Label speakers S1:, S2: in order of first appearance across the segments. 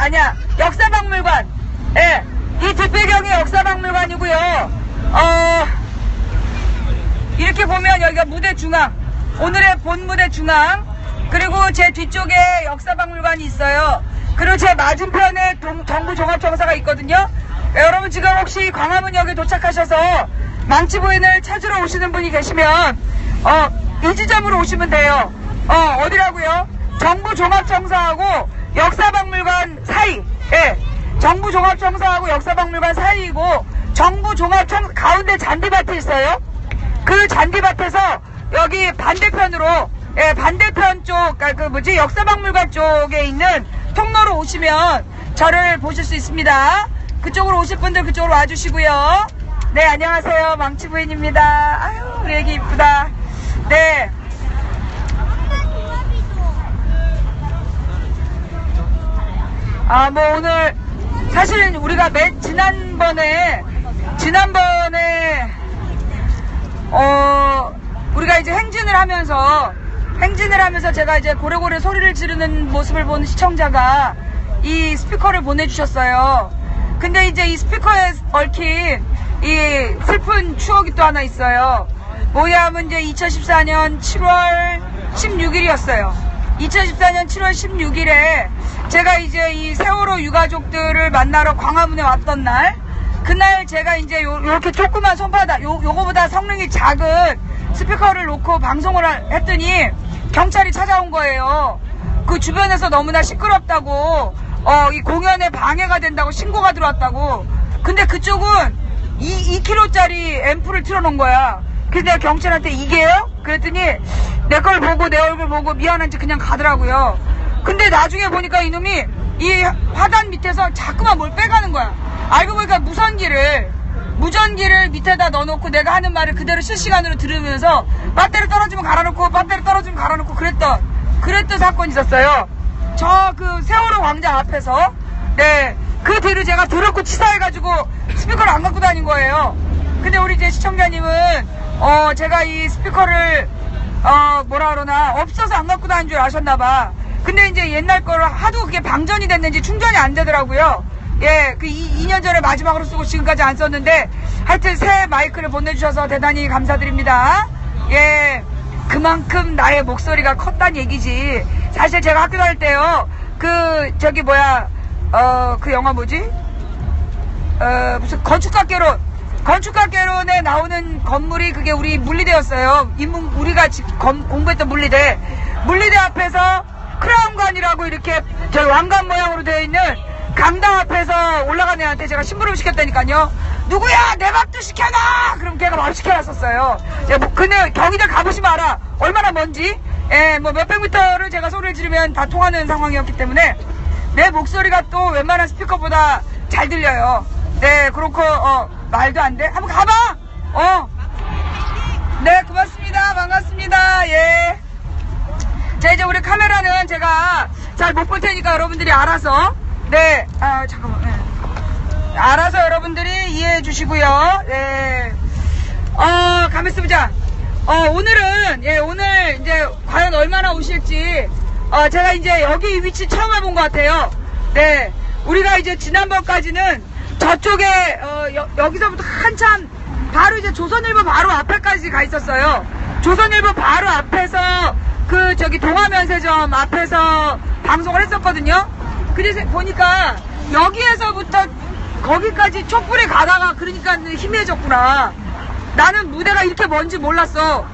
S1: 아니야, 역사박물관. 예, 이 뒷배경이 역사박물관이고요. 이렇게 보면 여기가 무대 중앙, 오늘의 본 무대 중앙, 그리고 제 뒤쪽에 역사박물관이 있어요. 그리고 제 맞은편에 정부종합청사가 있거든요. 여러분 지금 혹시 광화문역에 도착하셔서 망치부인을 찾으러 오시는 분이 계시면 이 지점으로 오시면 돼요. 어디라고요? 정부종합청사하고 역사박물관 사이. 예, 정부종합청사하고 역사박물관 사이이고, 정부종합청사 가운데 잔디밭이 있어요. 그 잔디밭에서 여기 반대편으로, 예, 반대편 쪽, 역사박물관 쪽에 있는 통로로 오시면 저를 보실 수 있습니다. 그쪽으로 오실 분들 그쪽으로 와주시고요. 네, 안녕하세요. 망치부인입니다. 아유, 우리 애기 이쁘다. 네. 뭐 오늘 사실은 우리가 지난번에 우리가 이제 행진을 하면서 제가 이제 고래고래 소리를 지르는 모습을 본 시청자가 이 스피커를 보내주셨어요. 근데 이제 이 스피커에 얽힌 이 슬픈 추억이 또 하나 있어요. 뭐냐면 이제 2014년 7월 16일이었어요. 2014년 7월 16일에 제가 이제 이 세월호 유가족들을 만나러 광화문에 왔던 날, 그날 제가 이제 요렇게 조그만 손바닥, 요거보다 성능이 작은 스피커를 놓고 방송을 했더니 경찰이 찾아온 거예요. 그 주변에서 너무나 시끄럽다고, 이 공연에 방해가 된다고 신고가 들어왔다고. 근데 그쪽은 2kg짜리 앰프를 틀어놓은 거야. 그래서 내가 경찰한테 이게요? 그랬더니 내 걸 보고 내 얼굴 보고 미안한지 그냥 가더라고요. 근데 나중에 보니까 이놈이 이 화단 밑에서 자꾸만 뭘 빼가는 거야. 알고 보니까 무전기를 밑에다 넣어놓고 내가 하는 말을 그대로 실시간으로 들으면서 배터리 떨어지면 갈아놓고 배터리 떨어지면 갈아놓고 그랬던 사건이 있었어요. 저 그 세월호 광장 앞에서. 네, 그 뒤로 제가 더럽고 치사해가지고 스피커를 안 갖고 다닌 거예요. 근데 우리 이제 시청자님은 제가 이 스피커를 뭐라 그러나 없어서 안 갖고 다닌 줄 아셨나봐. 근데 이제 옛날 거를 하도 그게 방전이 됐는지 충전이 안 되더라고요. 예, 그 2년 전에 마지막으로 쓰고 지금까지 안 썼는데, 하여튼 새 마이크를 보내주셔서 대단히 감사드립니다. 예, 그만큼 나의 목소리가 컸단 얘기지. 사실 제가 학교 다닐 때요, 그 영화 뭐지? 무슨 건축학개론에 나오는 건물이 그게 우리 물리대였어요. 우리가 공부했던 물리대 앞에서 크라운관이라고 이렇게 저희 왕관 모양으로 되어 있는 강당 앞에서 올라간 애한테 제가 심부름 시켰다니까요. 누구야, 내 밥도 시켜놔! 그럼 걔가 바로 시켜놨었어요. 근데 경희대 가보시면 알아. 얼마나 먼지? 예, 뭐 몇백 미터를 제가 소리를 지르면 다 통하는 상황이었기 때문에 내 목소리가 또 웬만한 스피커보다 잘 들려요. 네, 그렇고 말도 안 돼. 한번 가봐. 네, 고맙습니다. 반갑습니다. 예. 자, 이제 우리 카메라는 제가 잘 못 볼 테니까 여러분들이 알아서, 네, 잠깐만. 네. 알아서 여러분들이 이해해 주시고요. 네. 가만있어 보자. 오늘은, 예, 오늘 이제 과연 얼마나 오실지, 제가 이제 여기 위치 처음 와본 것 같아요. 네. 우리가 이제 지난번까지는 저쪽에, 여기서부터 한참, 바로 이제 조선일보 바로 앞에까지 가 있었어요. 조선일보 바로 앞에서, 동화면세점 앞에서 방송을 했었거든요. 그래서 보니까, 여기에서부터 거기까지 촛불에 가다가 그러니까 희미해졌구나. 나는 무대가 이렇게 먼지 몰랐어.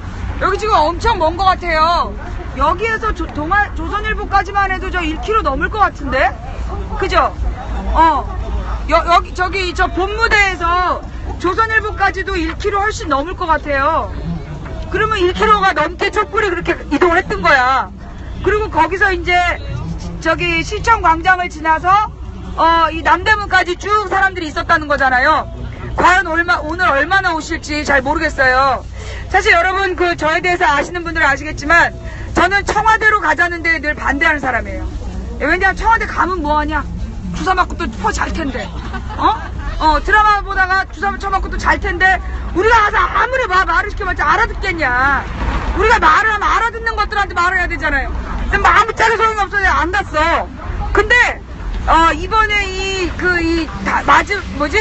S1: 여기 지금 엄청 먼 것 같아요. 여기에서 조선일보까지만 해도 저 1km 넘을 것 같은데? 그죠? 저 본무대에서 조선일보까지도 1km 훨씬 넘을 것 같아요. 그러면 1km가 넘게 촛불이 그렇게 이동을 했던 거야. 그리고 거기서 이제 시청 광장을 지나서 이 남대문까지 쭉 사람들이 있었다는 거잖아요. 과연 오늘 얼마나 오실지 잘 모르겠어요. 사실 여러분 저에 대해서 아시는 분들은 아시겠지만 저는 청와대로 가자는데 늘 반대하는 사람이에요. 왜냐면 청와대 가면 뭐하냐? 주사 맞고 또 퍼 잘 텐데. 드라마 보다가 주사 쳐맞고 또 잘 텐데 우리가 가서 아무리 말을 시켜봤자 알아듣겠냐? 우리가 말을 하면 알아듣는 것들한테 말을 해야 되잖아요. 근데 아무 짝에 소용이 없어서 안 갔어. 근데 이번에 뭐지?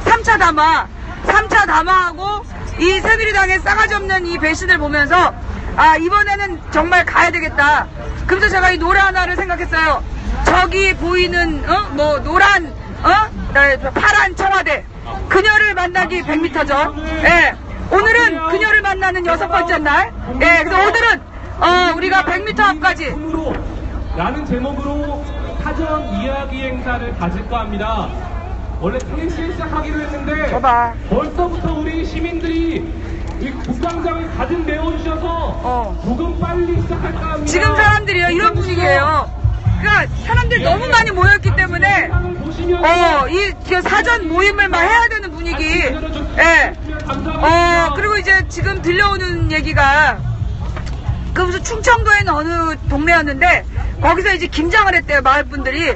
S1: 3차 담화하고 이 새누리당의 싸가지 없는 이 배신을 보면서 이번에는 정말 가야 되겠다. 그래서 제가 이 노래 하나를 생각했어요. 저기 보이는 노란 파란 청와대, 그녀를 만나기 100m죠. 예. 오늘은 그녀를 만나는 6번째 날. 예. 그래서 오늘은 우리가 100m 앞까지
S2: 라는 제목으로 사전 이야기 행사를 가질까 합니다. 원래 탕행시를 시작하기로 했는데 벌써부터 우리 시민들이 이 국광장을 가득 메워주셔서 조금 빨리 시작할까 합니다.
S1: 지금 사람들이요 이런 분위기예요. 그러니까 사람들이 너무 많이 모였기 때문에 이 사전 모임을 막 해야 되는 분위기. 예. 그리고 이제 지금 들려오는 얘기가 그 무슨 충청도에는 어느 동네였는데 거기서 이제 김장을 했대요. 마을분들이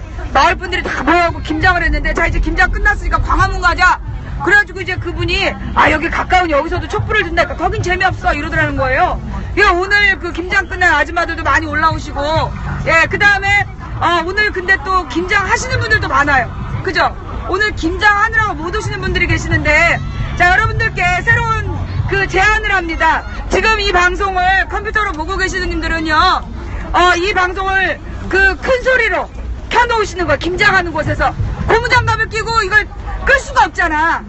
S1: 다 모여갖고 김장을 했는데, 자 이제 김장 끝났으니까 광화문 가자. 그래가지고 이제 그분이 여기 가까운 여기서도 촛불을 든다니까 거긴 재미없어 이러더라는 거예요. 예, 오늘 그 김장 끝난 아줌마들도 많이 올라오시고, 예, 그 다음에 오늘 근데 또 김장 하시는 분들도 많아요. 그죠? 오늘 김장 하느라고 못 오시는 분들이 계시는데, 자 여러분들께 새로운 그 제안을 합니다. 지금 이 방송을 컴퓨터로 보고 계시는 분들은요, 이 방송을 그 큰 소리로 켜놓으시는 거야. 김장하는 곳에서 고무장갑을 끼고 이걸 끌 수가 없잖아.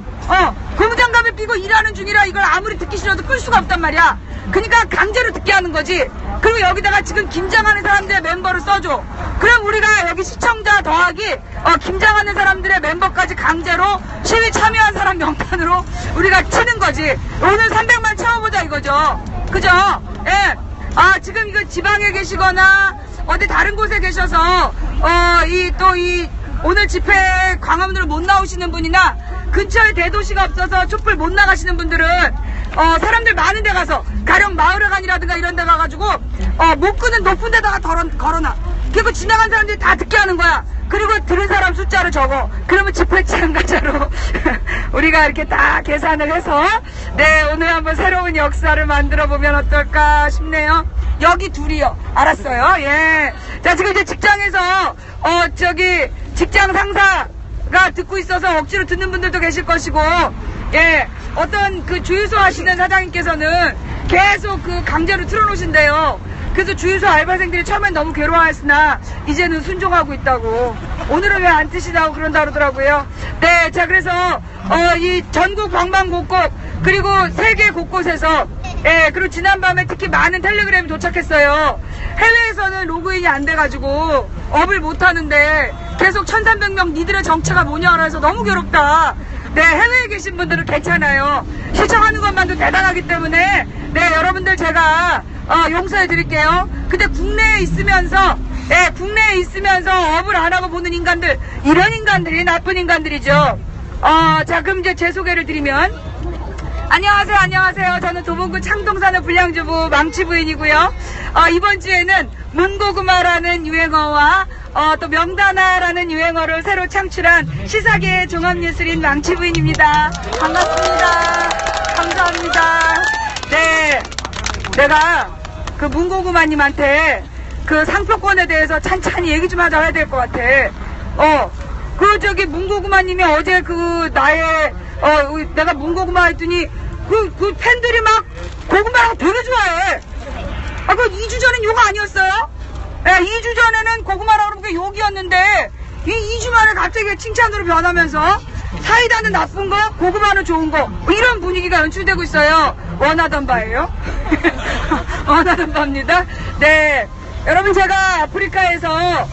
S1: 고무장갑을 끼고 일하는 중이라 이걸 아무리 듣기 싫어도 끌 수가 없단 말이야. 그러니까 강제로 듣게 하는 거지. 그리고 여기다가 지금 김장하는 사람들의 멤버를 써줘. 그럼 우리가 여기 시청자 더하기 김장하는 사람들의 멤버까지 강제로 시위 참여한 사람 명단으로 우리가 치는 거지. 오늘 300만 채워보자 이거죠. 그죠? 예. 지금 이거 지방에 계시거나 어디 다른 곳에 계셔서 오늘 집회에 광화문으로 못 나오시는 분이나 근처에 대도시가 없어서 촛불 못 나가시는 분들은 사람들 많은 데 가서 가령 마을회관이라든가 이런 데 가가지고 목구는 높은 데다가 걸어놔. 그리고 지나간 사람들이 다 듣게 하는 거야. 그리고 들은 사람 숫자를 적어. 그러면 집회 참가자로 우리가 이렇게 다 계산을 해서 오늘 한번 새로운 역사를 만들어 보면 어떨까 싶네요. 여기 둘이요. 알았어요. 예. 자, 지금 이제 직장에서 직장 상사가 듣고 있어서 억지로 듣는 분들도 계실 것이고, 예. 어떤 그 주유소 하시는 사장님께서는 계속 그 강제로 틀어놓으신대요. 그래서 주유소 알바생들이 처음엔 너무 괴로워했으나 이제는 순종하고 있다고. 오늘은 왜 안 트시다고 그런다 그러더라고요. 네, 자 그래서 이 전국 방방곡곡 그리고 세계 곳곳에서, 예, 그리고 지난밤에 특히 많은 텔레그램이 도착했어요. 해외에서는 로그인이 안 돼가지고 업을 못 하는데 계속 1300명 니들의 정체가 뭐냐 해서 너무 괴롭다. 네, 해외에 계신 분들은 괜찮아요. 시청하는 것만도 대단하기 때문에 여러분들 제가 용서해 드릴게요. 근데 국내에 있으면서 업을 안 하고 보는 인간들, 이런 인간들이 나쁜 인간들이죠. 자, 그럼 이제 제 소개를 드리면, 안녕하세요. 저는 도봉구 창동산업 불량주부 망치부인이고요. 이번 주에는 문고구마라는 유행어와 또 명단화라는 유행어를 새로 창출한 시사계의 종합예술인 망치부인입니다. 반갑습니다. 감사합니다. 네, 내가 그 문고구마님한테 그 상표권에 대해서 찬찬히 얘기 좀 하자 해야 될 것 같아. 문고구마님이 어제 내가 문고구마 했더니 그 팬들이 막 고구마를 되게 좋아해. 그 2주 전엔 욕 아니었어요? 네, 2주 전에는 고구마라고 그러는 게 욕이었는데 이 2주 만에 갑자기 칭찬으로 변하면서 사이다는 나쁜 거, 고구마는 좋은 거, 이런 분위기가 연출되고 있어요. 원하던 바예요. 원하던 바입니다. 네, 여러분 제가 아프리카에서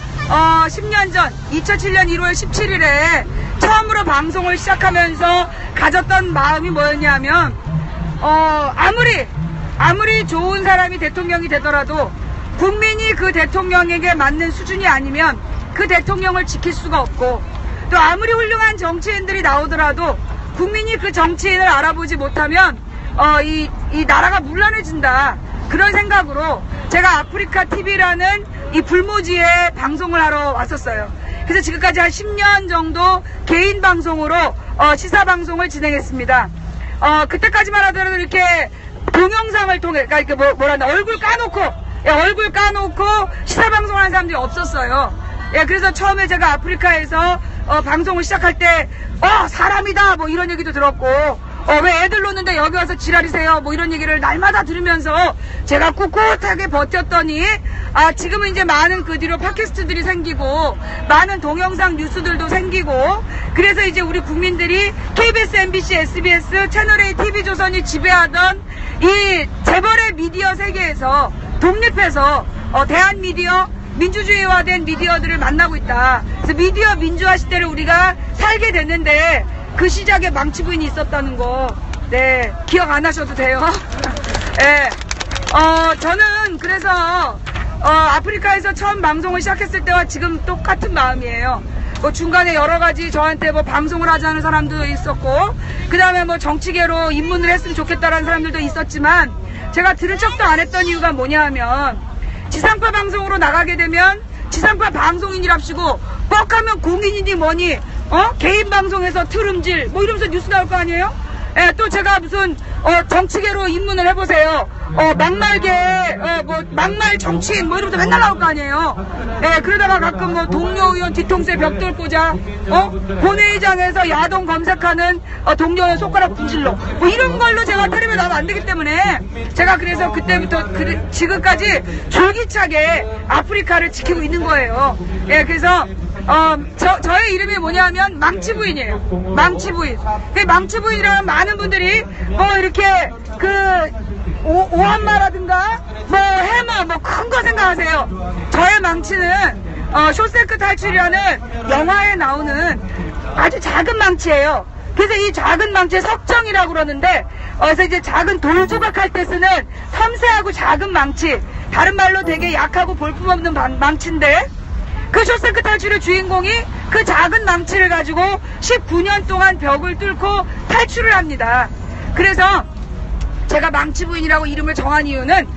S1: 10년 전 2007년 1월 17일에 처음으로 방송을 시작하면서 가졌던 마음이 뭐였냐면 아무리 좋은 사람이 대통령이 되더라도 국민이 그 대통령에게 맞는 수준이 아니면 그 대통령을 지킬 수가 없고, 또 아무리 훌륭한 정치인들이 나오더라도 국민이 그 정치인을 알아보지 못하면 이 나라가 문란해진다. 그런 생각으로 제가 아프리카 TV라는 이 불모지에 방송을 하러 왔었어요. 그래서 지금까지 한 10년 정도 개인 방송으로 시사 방송을 진행했습니다. 그때까지만 하더라도 이렇게 동영상을 통해, 그러니까 얼굴 까놓고 시사 방송을 하는 사람들이 없었어요. 예, 그래서 처음에 제가 아프리카에서 방송을 시작할 때 사람이다 뭐 이런 얘기도 들었고 왜 애들 노는데 여기 와서 지랄이세요 뭐 이런 얘기를 날마다 들으면서 제가 꿋꿋하게 버텼더니 지금은 이제 많은 그 뒤로 팟캐스트들이 생기고 많은 동영상 뉴스들도 생기고 그래서 이제 우리 국민들이 KBS, MBC, SBS, 채널A, TV조선이 지배하던 이 재벌의 미디어 세계에서 독립해서 대한미디어 민주주의화된 미디어들을 만나고 있다. 그래서 미디어 민주화 시대를 우리가 살게 됐는데 그 시작에 망치부인이 있었다는 거, 네, 기억 안 하셔도 돼요. 네. 저는 그래서, 아프리카에서 처음 방송을 시작했을 때와 지금 똑같은 마음이에요. 뭐 중간에 여러 가지 저한테 뭐 방송을 하자는 사람도 있었고, 그 다음에 뭐 정치계로 입문을 했으면 좋겠다라는 사람들도 있었지만, 제가 들은 척도 안 했던 이유가 뭐냐 하면, 지상파 방송으로 나가게 되면, 지상파 방송인이랍시고, 뻑하면 공인이니 뭐니, 개인 방송에서 트름질, 뭐 이러면서 뉴스 나올 거 아니에요? 예, 또 제가 무슨, 정치계로 입문을 해보세요. 막말계, 막말 정치인, 뭐 이러면서 맨날 나올 거 아니에요? 예, 그러다가 가끔 뭐 동료 의원 뒤통수에 벽 돌고자, 본회의장에서 야동 검색하는, 동료 손가락 분질러. 뭐 이런 걸로 제가 텔레비에 나오면 안 되기 때문에, 제가 그래서 그때부터 지금까지 줄기차게 아프리카를 지키고 있는 거예요. 예, 그래서, 저의 이름이 뭐냐면 망치부인이에요. 망치부인. 그 망치부인이라는 많은 분들이 뭐 이렇게 오한마라든가 뭐 해마 뭐 큰 거 생각하세요. 저의 망치는 쇼세크 탈출이라는 영화에 나오는 아주 작은 망치예요. 그래서 이 작은 망치 석정이라고 그러는데 그래서 이제 작은 돌 조각할 때 쓰는 섬세하고 작은 망치, 다른 말로 되게 약하고 볼품없는 망치인데 그 쇼세크 탈출의 주인공이 그 작은 망치를 가지고 19년 동안 벽을 뚫고 탈출을 합니다. 그래서 제가 망치부인이라고 이름을 정한 이유는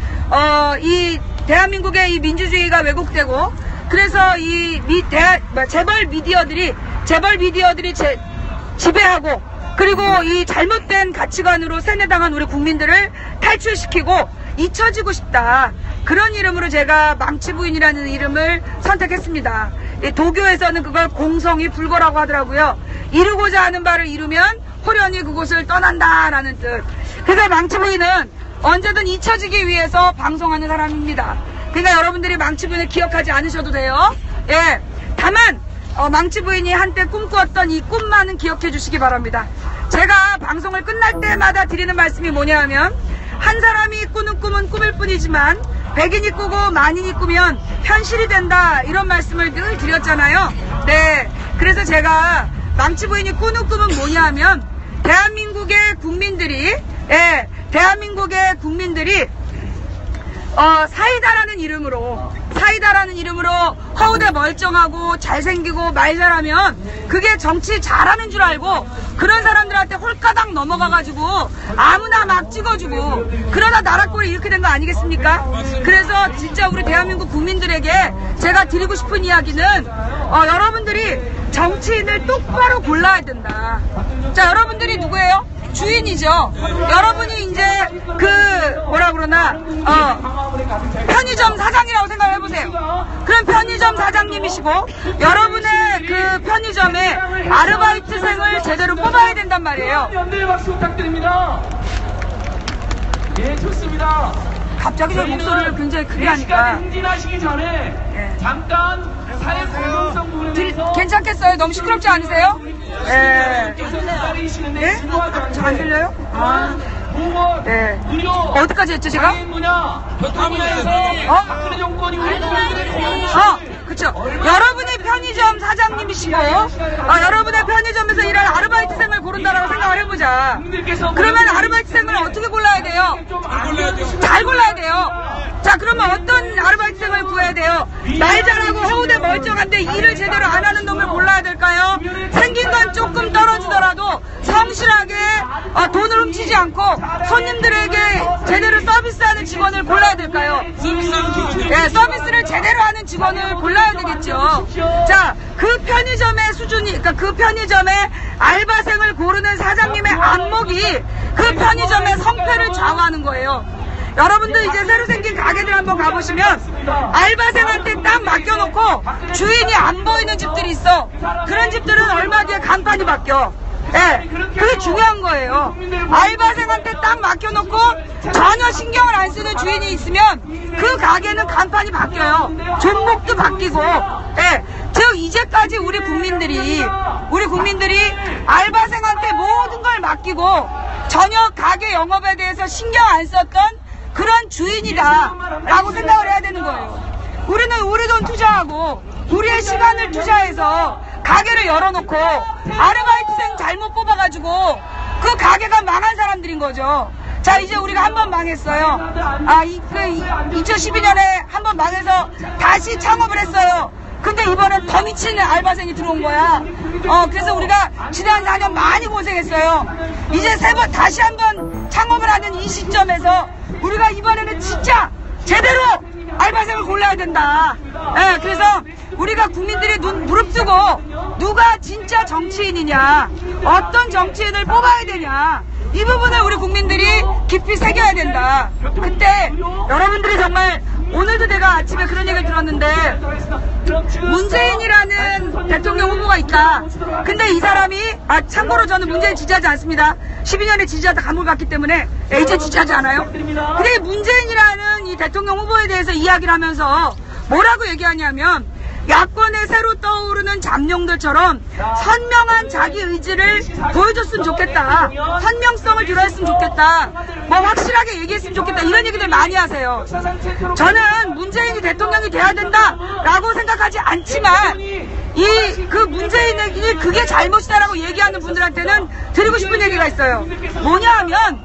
S1: 이 대한민국의 이 민주주의가 왜곡되고 그래서 이 재벌 미디어들이 지배하고 그리고 이 잘못된 가치관으로 세뇌당한 우리 국민들을 탈출시키고 잊혀지고 싶다. 그런 이름으로 제가 망치부인이라는 이름을 선택했습니다. 도교에서는 그걸 공성이 불거라고 하더라고요. 이루고자 하는 바를 이루면 호련히 그곳을 떠난다라는 뜻. 그래서 망치부인은 언제든 잊혀지기 위해서 방송하는 사람입니다. 그러니까 여러분들이 망치부인을 기억하지 않으셔도 돼요. 예. 다만 망치부인이 한때 꿈꾸었던 이 꿈만은 기억해 주시기 바랍니다. 제가 방송을 끝날 때마다 드리는 말씀이 뭐냐 하면 한 사람이 꾸는 꿈은 꿈일 뿐이지만 백인이 꾸고 만인이 꾸면 현실이 된다 이런 말씀을 늘 드렸잖아요. 네, 그래서 제가 망치부인이 꾸는 꿈은 뭐냐 하면 대한민국의 국민들이 사이다라는 이름으로 허우대 멀쩡하고 잘생기고 말 잘하면 그게 정치 잘하는 줄 알고 그런 사람들한테 홀가닥 넘어가가지고 아무나 막 찍어주고 그러다 나라 꼴이 이렇게 된 거 아니겠습니까? 그래서 진짜 우리 대한민국 국민들에게 제가 드리고 싶은 이야기는 여러분들이 정치인을 똑바로 골라야 된다. 자, 여러분들이 누구예요? 주인이죠. 여러분이 이제 편의점 사장이라고 생각을 해보세요. 그럼 편의점 사장님이시고 여러분의 그 편의점에 아르바이트생을 제대로 뽑아야 된단 말이에요.
S2: 연대의 박수 부탁드립니다. 예, 좋습니다.
S1: 갑자기 저 목소리를 굉장히 크게 하니까.
S2: 행진하시기 전에 잠깐 사회 공정성 부분에 대해서
S1: 괜찮겠어요? 너무 시끄럽지 않으세요? 예. 예? 잘 안 들려요? 네. 어디까지 했죠, 제가?
S2: 박근혜 정권이 우리 국민들의
S1: 그쵸. 여러분이 편의점 사장님이시고, 여러분의 편의점에서 일할 아르바이트생을 고른다라고 생각을 해보자. 그러면 아르바이트생을 어떻게 골라야 돼요? 잘 골라야 돼요. 자, 그러면 어떤 아르바이트생을 구해야 돼요? 말 잘하고 허우대 멀쩡한데 일을 제대로 안 하는 놈을 골라야 될까요? 생긴 건 조금 떨어지더라도 성실하게 돈을 훔치지 않고 손님들에게 제대로 서비스하는 직원을 골라야 될까요? 네, 서비스를 제대로 하는 직원을 골라야 되겠죠. 자, 그 편의점의 수준이, 그러니까 그 편의점의 알바생을 고르는 사장님의 안목이 그 편의점의 성패를 좌우하는 거예요. 여러분들 이제 새로 생긴 가게들 한번 가보시면 알바생한테 딱 맡겨놓고 주인이 안 보이는 집들이 있어. 그런 집들은 얼마 뒤에 간판이 바뀌어. 예, 그게 중요한 거예요. 알바생한테 딱 맡겨놓고 전혀 신경을 안 쓰는 주인이 있으면 그 가게는 간판이 바뀌어요. 종목도 바뀌고. 예, 즉 이제까지 우리 국민들이 알바생한테 모든 걸 맡기고 전혀 가게 영업에 대해서 신경 안 썼던 그런 주인이다라고 생각을 해야 되는 거예요. 우리는 우리 돈 투자하고 우리의 시간을 투자해서 가게를 열어놓고 아르바이트생 잘못 뽑아가지고 그 가게가 망한 사람들인 거죠. 자, 이제 우리가 한 번 망했어요. 2012년에 한 번 망해서 다시 창업을 했어요. 근데 이번엔 더 미친 알바생이 들어온 거야. 그래서 우리가 지난 4년 많이 고생했어요. 이제 다시 한 번 창업을 하는 이 시점에서 우리가 이번에는 진짜 제대로 알바생을 골라야 된다. 예, 그래서 우리가 국민들이 무릅쓰고 누가 진짜 정치인이냐, 어떤 정치인을 뽑아야 되냐, 이 부분을 우리 국민들이 깊이 새겨야 된다. 그때 여러분들이 정말, 오늘도 내가 아침에 그런 얘기를 들었는데, 문재인이라는 대통령 후보가 있다. 근데 이 사람이, 참고로 저는 문재인 지지하지 않습니다. 12년에 지지하다 감옥을 갔기 때문에 이제 지지하지 않아요. 근데 문재인이라는 이 대통령 후보에 대해서 이야기를 하면서 뭐라고 얘기하냐면, 야권에 새로 떠오르는 잠룡들처럼 선명한 자기 의지를 보여줬으면 좋겠다. 선명성을 드러냈으면 좋겠다. 뭐 확실하게 얘기했으면 좋겠다. 이런 얘기들 많이 하세요. 저는 문재인이 대통령이 돼야 된다라고 생각하지 않지만 그 문재인이 그게 잘못이다라고 얘기하는 분들한테는 드리고 싶은 얘기가 있어요. 뭐냐 하면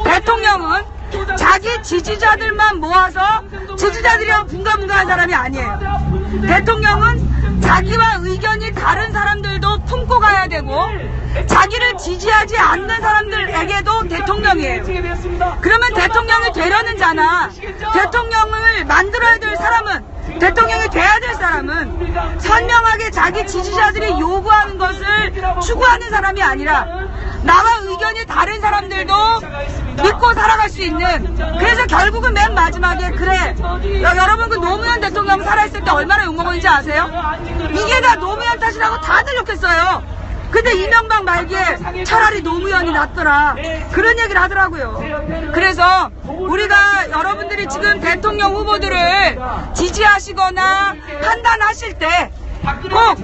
S1: 대통령은 자기 지지자들만 모아서 지지자들이랑 분가분가한 사람이 아니에요. 대통령은 자기와 의견이 다른 사람들도 품고 가야 되고 자기를 지지하지 않는 사람들에게도 대통령이에요. 그러면 대통령이 되려는 자나 대통령을 만들어야 될 사람은, 대통령이 돼야 될 사람은 선명하게 자기 지지자들이 요구하는 것을 추구하는 사람이 아니라 나와 의견이 다른 사람들도 믿고 살아갈 수 있는, 그래서 결국은 맨 마지막에, 그래, 여러분 그 노무현 대통령 살아있을 때 얼마나 욕먹었는지 아세요? 이게 다 노무현 탓이라고 다들 욕했어요. 근데 이명박 말기에 차라리 노무현이 낫더라, 그런 얘기를 하더라고요. 그래서 우리가 여러분들이 지금 대통령 후보들을 지지하시거나 판단하실 때 꼭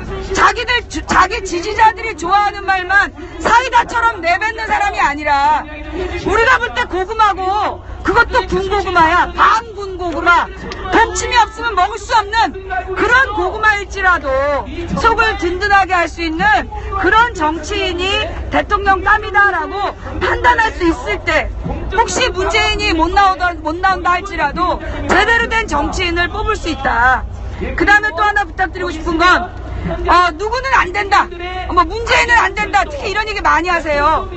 S1: 자기 지지자들이 좋아하는 말만 사이다처럼 내뱉는 사람이 아니라, 우리가 볼 때 고구마고 그것도 군고구마야, 반군고구마, 동치미 없으면 먹을 수 없는 그런 고구마일지라도 속을 든든하게 할 수 있는 그런 정치인이 대통령 땀이다라고 판단할 수 있을 때, 혹시 문재인이 못 나온다 할지라도 제대로 된 정치인을 뽑을 수 있다. 그 다음에 또 하나 부탁드리고 싶은 건, 누구는 안 된다, 문재인은 안 된다, 특히 이런 얘기 많이 하세요.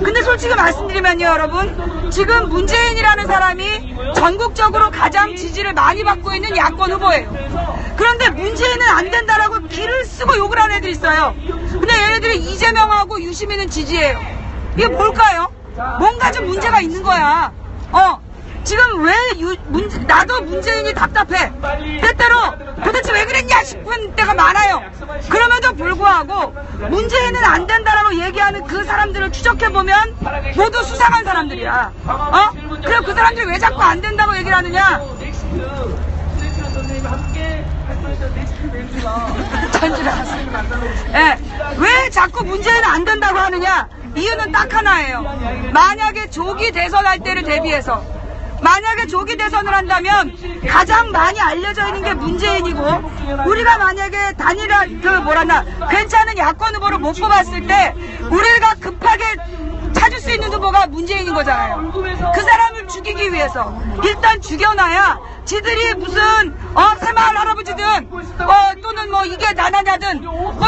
S1: 근데 솔직히 말씀드리면요, 여러분, 지금 문재인이라는 사람이 전국적으로 가장 지지를 많이 받고 있는 야권 후보예요. 그런데 문재인은 안 된다라고 기를 쓰고 욕을 하는 애들이 있어요. 근데 얘네들이 이재명하고 유시민은 지지해요. 이게 뭘까요? 뭔가 좀 문제가 있는 거야. 지금 왜 나도 문재인이 답답해. 때때로 도대체 왜 그랬냐 싶은 때가 많아요. 그럼에도 불구하고 문재인은 안 된다라고 얘기하는 그 사람들을 추적해보면 모두 수상한 사람들이야. 그래, 그 사람들이 왜 자꾸 안 된다고 얘기를 하느냐. 왜 자꾸 문재인은 안 된다고 하느냐. 이유는 딱 하나예요. 만약에 조기 대선할 때를 대비해서, 만약에 조기 대선을 한다면 가장 많이 알려져 있는 게 문재인이고, 우리가 만약에 괜찮은 야권 후보를 못 뽑았을 때 우리가 급하게 찾을 수 있는 후보가 문재인인 거잖아요. 그 사람을 죽이기 위해서 일단 죽여놔야 지들이 무슨 새마을 할아버지든 또는 이게 나나냐든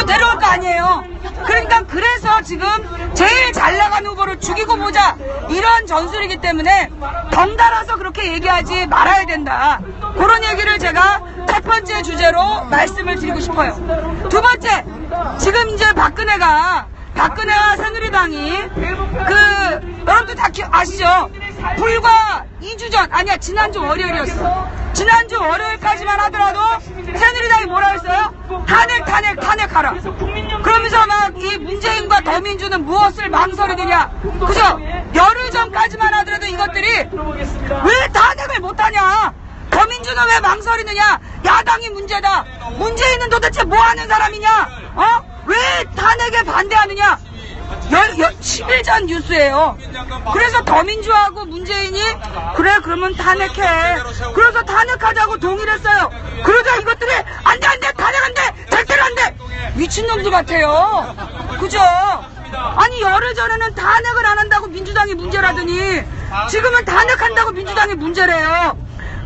S1: 내려올 거 아니에요. 그러니까 그래서 지금 제일 잘 나가는 후보를 죽이고 보자, 이런 전술이기 때문에 덩달아서 그렇게 얘기하지 말아야 된다. 그런 얘기를 제가 첫 번째 주제로 말씀을 드리고 싶어요. 두 번째, 지금 이제 박근혜와 새누리당이 여러분들 다 아시죠? 불과 2주 전, 아니야, 지난주 월요일이었어. 지난주 월요일까지만 하더라도 새누리당이 뭐라 했어요? 탄핵하라. 그러면서 막 이 문재인과 더민주는 무엇을 망설이느냐. 그죠? 열흘 전까지만 하더라도 이것들이 왜 탄핵을 못하냐. 더민주는 왜 망설이느냐. 야당이 문제다. 문재인은 도대체 뭐 하는 사람이냐. 왜 탄핵에 반대하느냐. 10일 전 뉴스예요. 그래서 더민주하고 문재인이 그래 그러면 탄핵해. 그래서 탄핵하자고 동의했어요. 그러자 이것들이 안돼 탄핵 안돼 절대로 안돼. 미친놈들 같아요. 그죠? 아니 열흘 전에는 탄핵을 안 한다고 민주당이 문제라더니 지금은 탄핵한다고 민주당이 문제래요.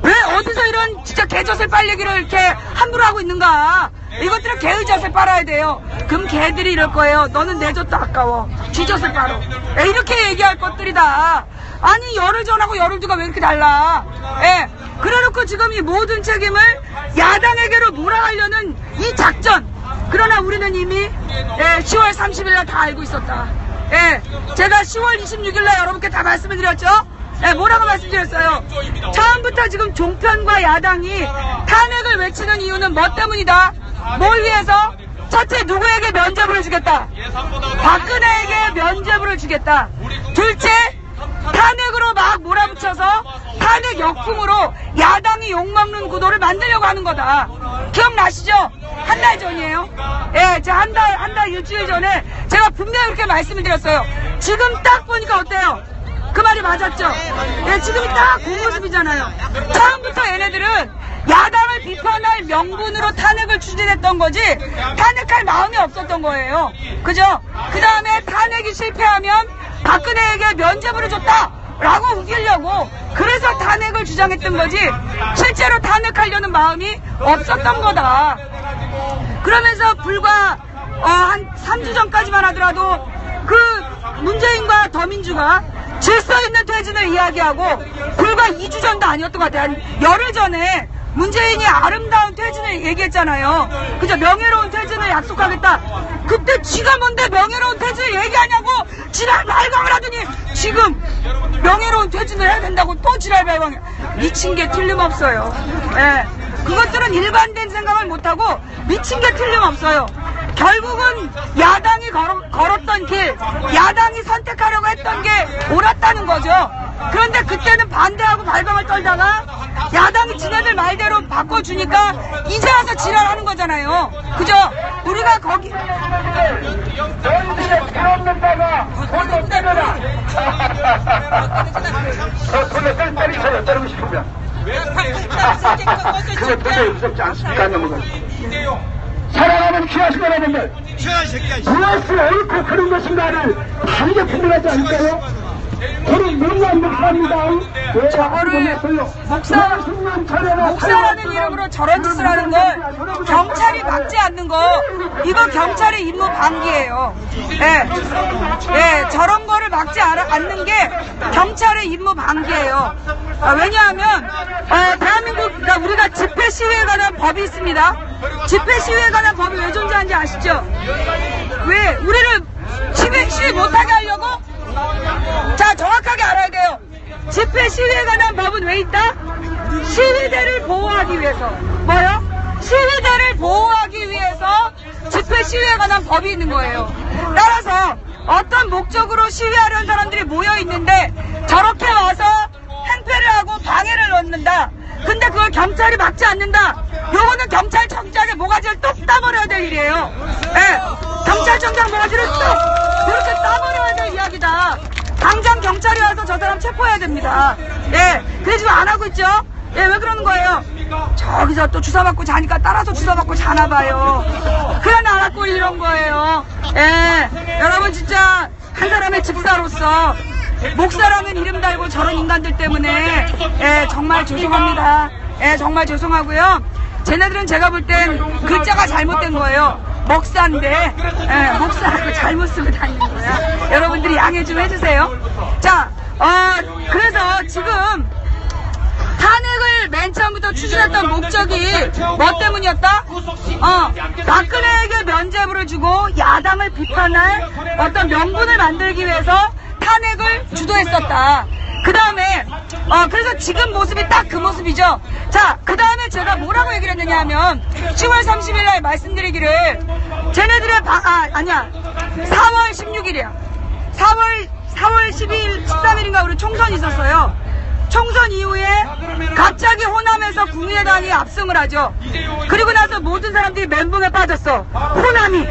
S1: 왜 어디서 이런 진짜 개젖을 빨리기를 이렇게 함부로 하고 있는가. 이것들은 개의 젖을 빨아야 돼요. 그럼 개들이 이럴 거예요. 너는 내 젖도 아까워. 쥐 젖을 빨어. 이렇게 얘기할 것들이다. 아니 열흘 전하고 열흘 뒤가 왜 이렇게 달라. 그래놓고 지금 이 모든 책임을 야당에게로 몰아가려는 이 작전. 그러나 우리는 이미 10월 30일 날 다 알고 있었다. 제가 10월 26일 날 여러분께 다 말씀을 드렸죠. 뭐라고 말씀드렸어요? 처음부터 지금 종편과 야당이 탄핵을 외치는 이유는 뭐 때문이다? 뭘 위해서? 첫째, 누구에게 면죄부를 주겠다? 박근혜에게 면죄부를 주겠다. 둘째, 탄핵으로 막 몰아붙여서 탄핵 역풍으로 야당이 욕먹는 구도를 만들려고 하는 거다. 기억나시죠? 한 달 전이에요. 제가 한 달 일주일 전에 제가 분명히 그렇게 말씀을 드렸어요. 지금 딱 보니까 어때요? 그 말이 맞았죠? 지금이 딱 그 모습이잖아요. 처음부터 얘네들은 야당을 비판할 명분으로 탄핵을 추진했던 거지 탄핵할 마음이 없었던 거예요. 그죠? 그 다음에 탄핵이 실패하면 박근혜에게 면죄부를 줬다! 라고 우기려고 그래서 탄핵을 주장했던 거지 실제로 탄핵하려는 마음이 없었던 거다. 그러면서 불과 한 3주 전까지만 하더라도 그 문재인과 더민주가 질서 있는 퇴진을 이야기하고 불과 2주 전도 아니었던 것 같아요. 한 열흘 전에 문재인이 아름다운 퇴진을 얘기했잖아요. 그죠? 명예로운 퇴진을 약속하겠다. 그때 지가 뭔데 명예로운 퇴진을 얘기하냐고 지랄 발광을 하더니 지금 명예로운 퇴진을 해야 된다고 또 지랄 발광해. 미친 게 틀림없어요. 그것들은 일관된 생각을 못하고 미친 게 틀림없어요. 결국은 야당이 걸었던 길, 야당이 선택하려고 했던 게 옳았다는 거죠. 그런데 그때는 반대하고 발광을 떨다가 야당이 지네들 말대로 바꿔주니까 이제 와서 지랄하는 거잖아요. 그죠? 우리가 거기
S3: 너희들의 필요없는 데가 손을 때려라. 손을 때리세요. 때리고 싶으면. 그게 도저히 무섭지 않습니까? 넘어가. 사랑하는 귀하신 여러분들, 무엇을 옳고 그런 것인가를 다르게 분별하지 않을까요? 저는 명만 목사입니다.
S1: 저거를 목사라는 이름으로 저런 짓을 하는 걸 경찰이 막지 않는 거 이거 경찰의 임무 방기예요. 저런 거를 막지 않는 게 경찰의 임무 방기예요. 왜냐하면 대한민국 우리가 집회 시위에 관한 법이 있습니다. 집회 시위에 관한 법이 왜 존재하는지 아시죠? 왜 우리를 시위 못하게 하려고? 자, 정확하게 알아야 돼요. 집회 시위에 관한 법은 왜 있다? 시위대를 보호하기 위해서. 뭐요? 시위대를 보호하기 위해서 집회 시위에 관한 법이 있는 거예요. 따라서 어떤 목적으로 시위하려는 사람들이 모여 있는데 저렇게 와서 행패를 하고 방해를 넣는다. 근데 그걸 경찰이 막지 않는다. 요거는 경찰청장의 모가지를 뚝 따버려야 될 일이에요. 경찰청장 모가지를 뚝 그렇게 따버려야 될 이야기다. 당장 경찰이 와서 저 사람 체포해야 됩니다. 그래 지금 안 하고 있죠? 왜 그러는 거예요? 저기서 또 주사맞고 자니까 따라서 주사맞고 자나봐요. 그래 안 갖고 이런 거예요. 여러분 진짜 한 사람의 집사로서 목사라는 이름 달고 저런 인간들 때문에 정말 죄송합니다. 정말 죄송하고요. 쟤네들은 제가 볼 땐 글자가 잘못된 거예요. 목사인데 목사하고 잘못 쓰고 다니는 거야. 여러분들이 양해 좀 해주세요. 자, 그래서 지금 탄핵을 맨 처음부터 추진했던 목적이 뭐 때문이었다? 박근혜에게 면죄부를 주고 야당을 비판할 어떤 명분을 만들기 위해서 탄핵을 주도했었다. 그 다음에 그래서 지금 모습이 딱 그 모습이죠. 자, 그 다음에 제가 뭐라고 얘기를 했느냐 하면 10월 30일 날 말씀드리기를 쟤네들의 4월 16일이야. 4월 12일, 13일인가 우리 총선이 있었어요. 총선 이후에 갑자기 호남에서 국민의당이 압승을 하죠. 그리고 나서 모든 사람들이 멘붕에 빠졌어. 호남이.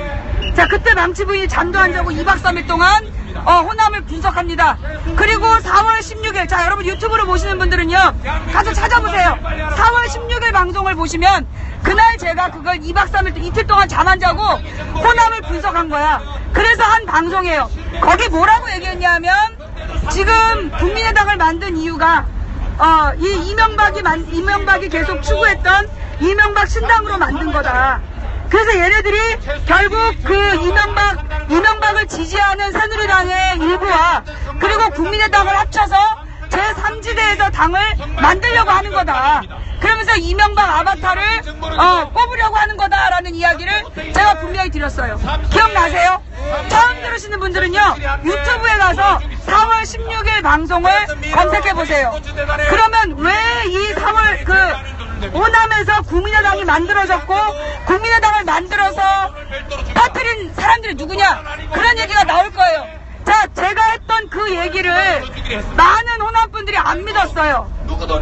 S1: 자, 그때 망치 부인이 잠도 안 자고 2박 3일 동안 호남을 분석합니다. 그리고 4월 16일, 자, 여러분 유튜브로 보시는 분들은요, 가서 찾아보세요. 4월 16일 방송을 보시면 그날 제가 그걸 2박 3일 이틀 동안 잠 안 자고 호남을 분석한 거야. 그래서 한 방송이에요. 거기 뭐라고 얘기했냐면 지금 국민의당을 만든 이유가 이 이명박이 계속 추구했던 이명박 신당으로 만든 거다. 그래서 얘네들이 결국 그 이명박을 지지하는 새누리당의 일부와 그리고 국민의당을 합쳐서 제3지대에서 당을 만들려고 하는 거다. 그러면서 이명박 아바타를 뽑으려고 하는 거다라는 이야기를 제가 분명히 드렸어요. 기억나세요? 처음 들으시는 분들은요, 유튜브에 가서 4월 16일 방송을 검색해보세요. 그러면 왜 이 4월 호남에서 국민의당이 만들어졌고 국민의당을 만들어서 터뜨린 사람들이 누구냐, 그런 얘기가 나올 거예요. 자, 제가 했던 그 얘기를 많은 호남 분들이 안 믿었어요.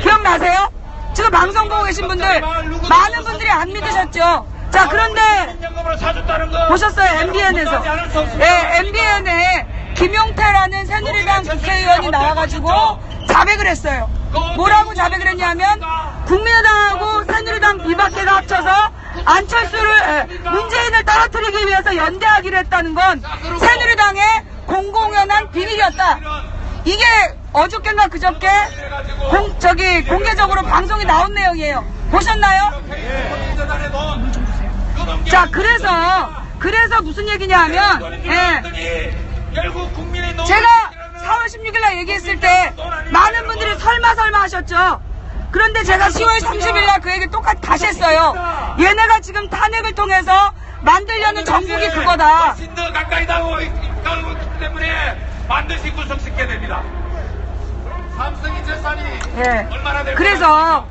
S1: 기억나세요? 지금 방송 보고 계신 분들 많은 분들이 안 믿으셨죠. 자, 그런데 보셨어요? MBN에서. 예, MBN에 김용태라는 새누리당 국회의원이 나와가지고 자백을 했어요. 뭐라고 자백을 했냐면 국민의당하고 새누리당 비박계가 합쳐서 문재인을 떨어뜨리기 위해서 연대하기로 했다는 건 새누리당의 공공연한 비밀이었다. 이게 어저께인가 그저께 공개적으로 방송이 나온 내용이에요. 보셨나요? 자, 그래서 무슨 얘기냐 하면, 제가 4월 16일날 얘기했을 때 많은 분들이 설마 하셨죠. 그런데 제가 10월 30일날 그 얘기 똑같이 다시 했어요. 얘네가 지금 탄핵을 통해서 만들려는 정국이 그거다.
S4: 더 가까이 나오기 때문에 반드시 구속시켜야 됩니다. 삼성이 재산이 얼마나 될까요?
S1: 그래서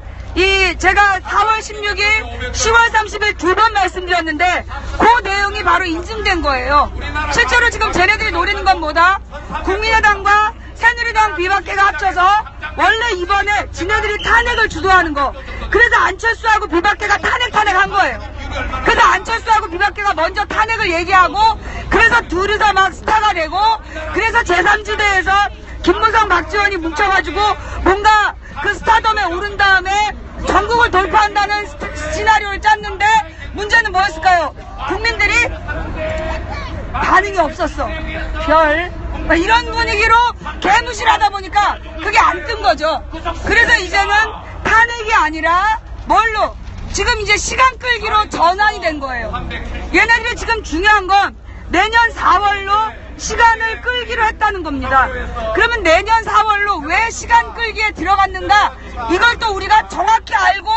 S1: 제가 4월 16일, 10월 30일 두 번 말씀드렸는데 그 내용이 바로 인증된 거예요. 실제로 지금 쟤네들이 노리는 건 뭐다? 국민의당과 새누리당 비박계가 합쳐서 원래 이번에 지네들이 탄핵을 주도하는 거. 그래서 안철수하고 비박계가 탄핵한 거예요. 그래서 안철수하고 비박계가 먼저 탄핵을 얘기하고 그래서 둘이서 막 스타가 되고 그래서 제3지대에서 김무성 박지원이 뭉쳐가지고 뭔가 그 스타덤에 오른 다음에 전국을 돌파한다는 시나리오를 짰는데 문제는 뭐였을까요? 국민들이 반응이 없었어. 이런 분위기로 개무시를 하다 보니까 그게 안 뜬 거죠. 그래서 이제는 탄핵이 아니라 뭘로? 지금 이제 시간 끌기로 전환이 된 거예요. 얘네들이 지금 중요한 건 내년 4월로 시간을 끌기로 했다는 겁니다. 그러면 내년 4월로 왜 시간 끌기에 들어갔는가? 이걸 또 우리가 정확히 알고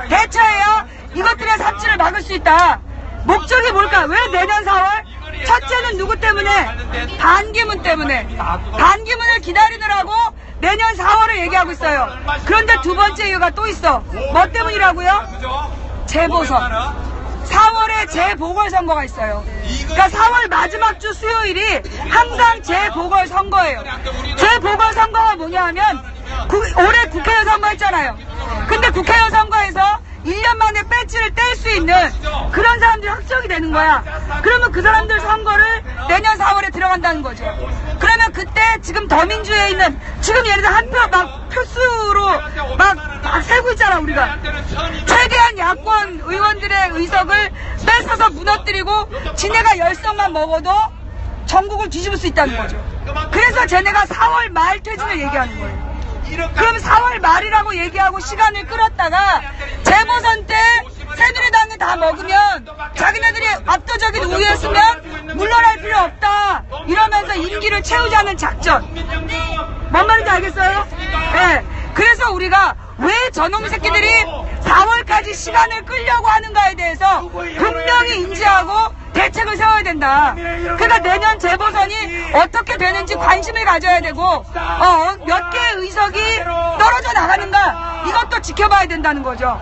S1: 대처해야 이것들의 삽질을 막을 수 있다. 목적이 뭘까? 왜 내년 4월? 첫째는 누구 때문에? 반기문 때문에. 반기문을 기다리느라고 내년 4월을 얘기하고 있어요. 그런데 두 번째 이유가 또 있어. 뭐 때문이라고요? 재보선. 4월에 재보궐선거가 있어요. 그러니까 4월 마지막 주 수요일이 항상 재보궐선거예요. 재보궐선거가 뭐냐 하면 올해 국회의원 선거했잖아요. 근데 국회의원 선거에서 1년 만에 배지를 뗄 수 있는 그런 사람들이 확정이 되는 거야. 그러면 그 사람들 선거를 내년 4월에 들어간다는 거죠. 그러면 그때 지금 더민주에 있는 지금 얘네들 한 표 막 표수로 막 세고 있잖아 우리가. 최대한 야권 의원들의 의석을 뺏어서 무너뜨리고 지네가 열석만 먹어도 전국을 뒤집을 수 있다는 거죠. 그래서 쟤네가 4월 말 퇴진을 얘기하는 거예요. 그럼 4월 말이라고 얘기하고 시간을 끌었다가 재보선 때 새누리당이 다 먹으면 자기네들이 압도적인 우위였으면 물러날 필요 없다 이러면서 임기를 채우자는 작전. 뭔 말인지 알겠어요? 네. 그래서 우리가 왜 저놈 새끼들이 4월까지 시간을 끌려고 하는가에 대해서 분명히 인지하고 대책을 세워야 돼요. 된다. 그러니까 내년 재보선이 어떻게 되는지 관심을 가져야 되고 몇 개의 의석이 떨어져 나가는가 이것도 지켜봐야 된다는 거죠.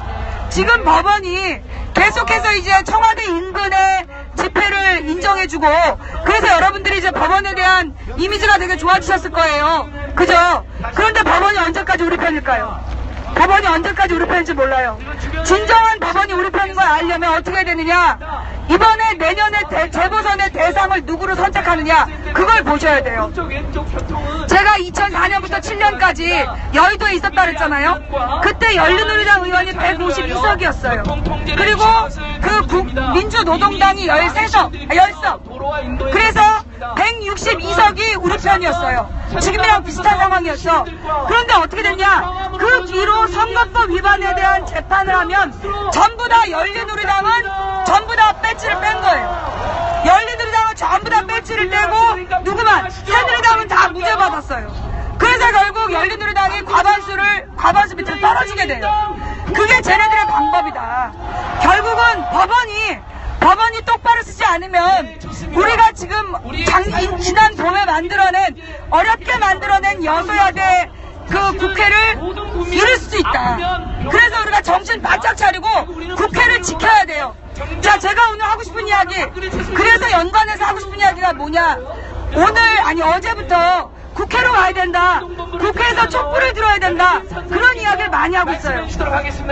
S1: 지금 법원이 계속해서 이제 청와대 인근의 집회를 인정해주고 그래서 여러분들이 이제 법원에 대한 이미지가 되게 좋아지셨을 거예요. 그죠? 그런데 법원이 언제까지 우리 편일까요? 법원이 언제까지 우리 편인지 몰라요. 진정한 법원이 우리 편인 걸 알려면 어떻게 해야 되느냐? 이번에 내년에 재보선의 대상을 누구로 선택하느냐? 그걸 보셔야 돼요. 제가 2004년부터 7년까지 여의도에 있었다 그랬잖아요. 그때 열린우리당 의원이 152석이었어요. 그리고 그 민주노동당이 10석. 그래서 162석이 우리 편이었어요. 지금이랑 비슷한 상황이었어. 그런데 어떻게 됐냐? 그 뒤로 선거법 위반에 대한 재판을 하면 전부 다 열린우리당은 전부 다 배지를 뺀 거예요. 열린우리당은 전부 다 배지를 떼고 누구만 새누리당은 다 무죄 받았어요. 그래서 결국 열린우리당이 과반수 밑으로 떨어지게 돼요. 그게 쟤네들의 방법이다. 결국은 법원이 똑바로 쓰지 않으면 우리가 지금 지난 봄에 어렵게 만들어낸 여소야대 그 국회를 잃을 수도 있다. 그래서 우리가 정신 바짝 차리고 국회를 지켜야 돼요. 자, 제가 오늘 하고 싶은 이야기, 그래서 연관해서 하고 싶은 이야기가 뭐냐? 어제부터 국회로 가야 된다. 국회에서 촛불을 들어야 된다. 그런 이야기를 많이 하고 있어요.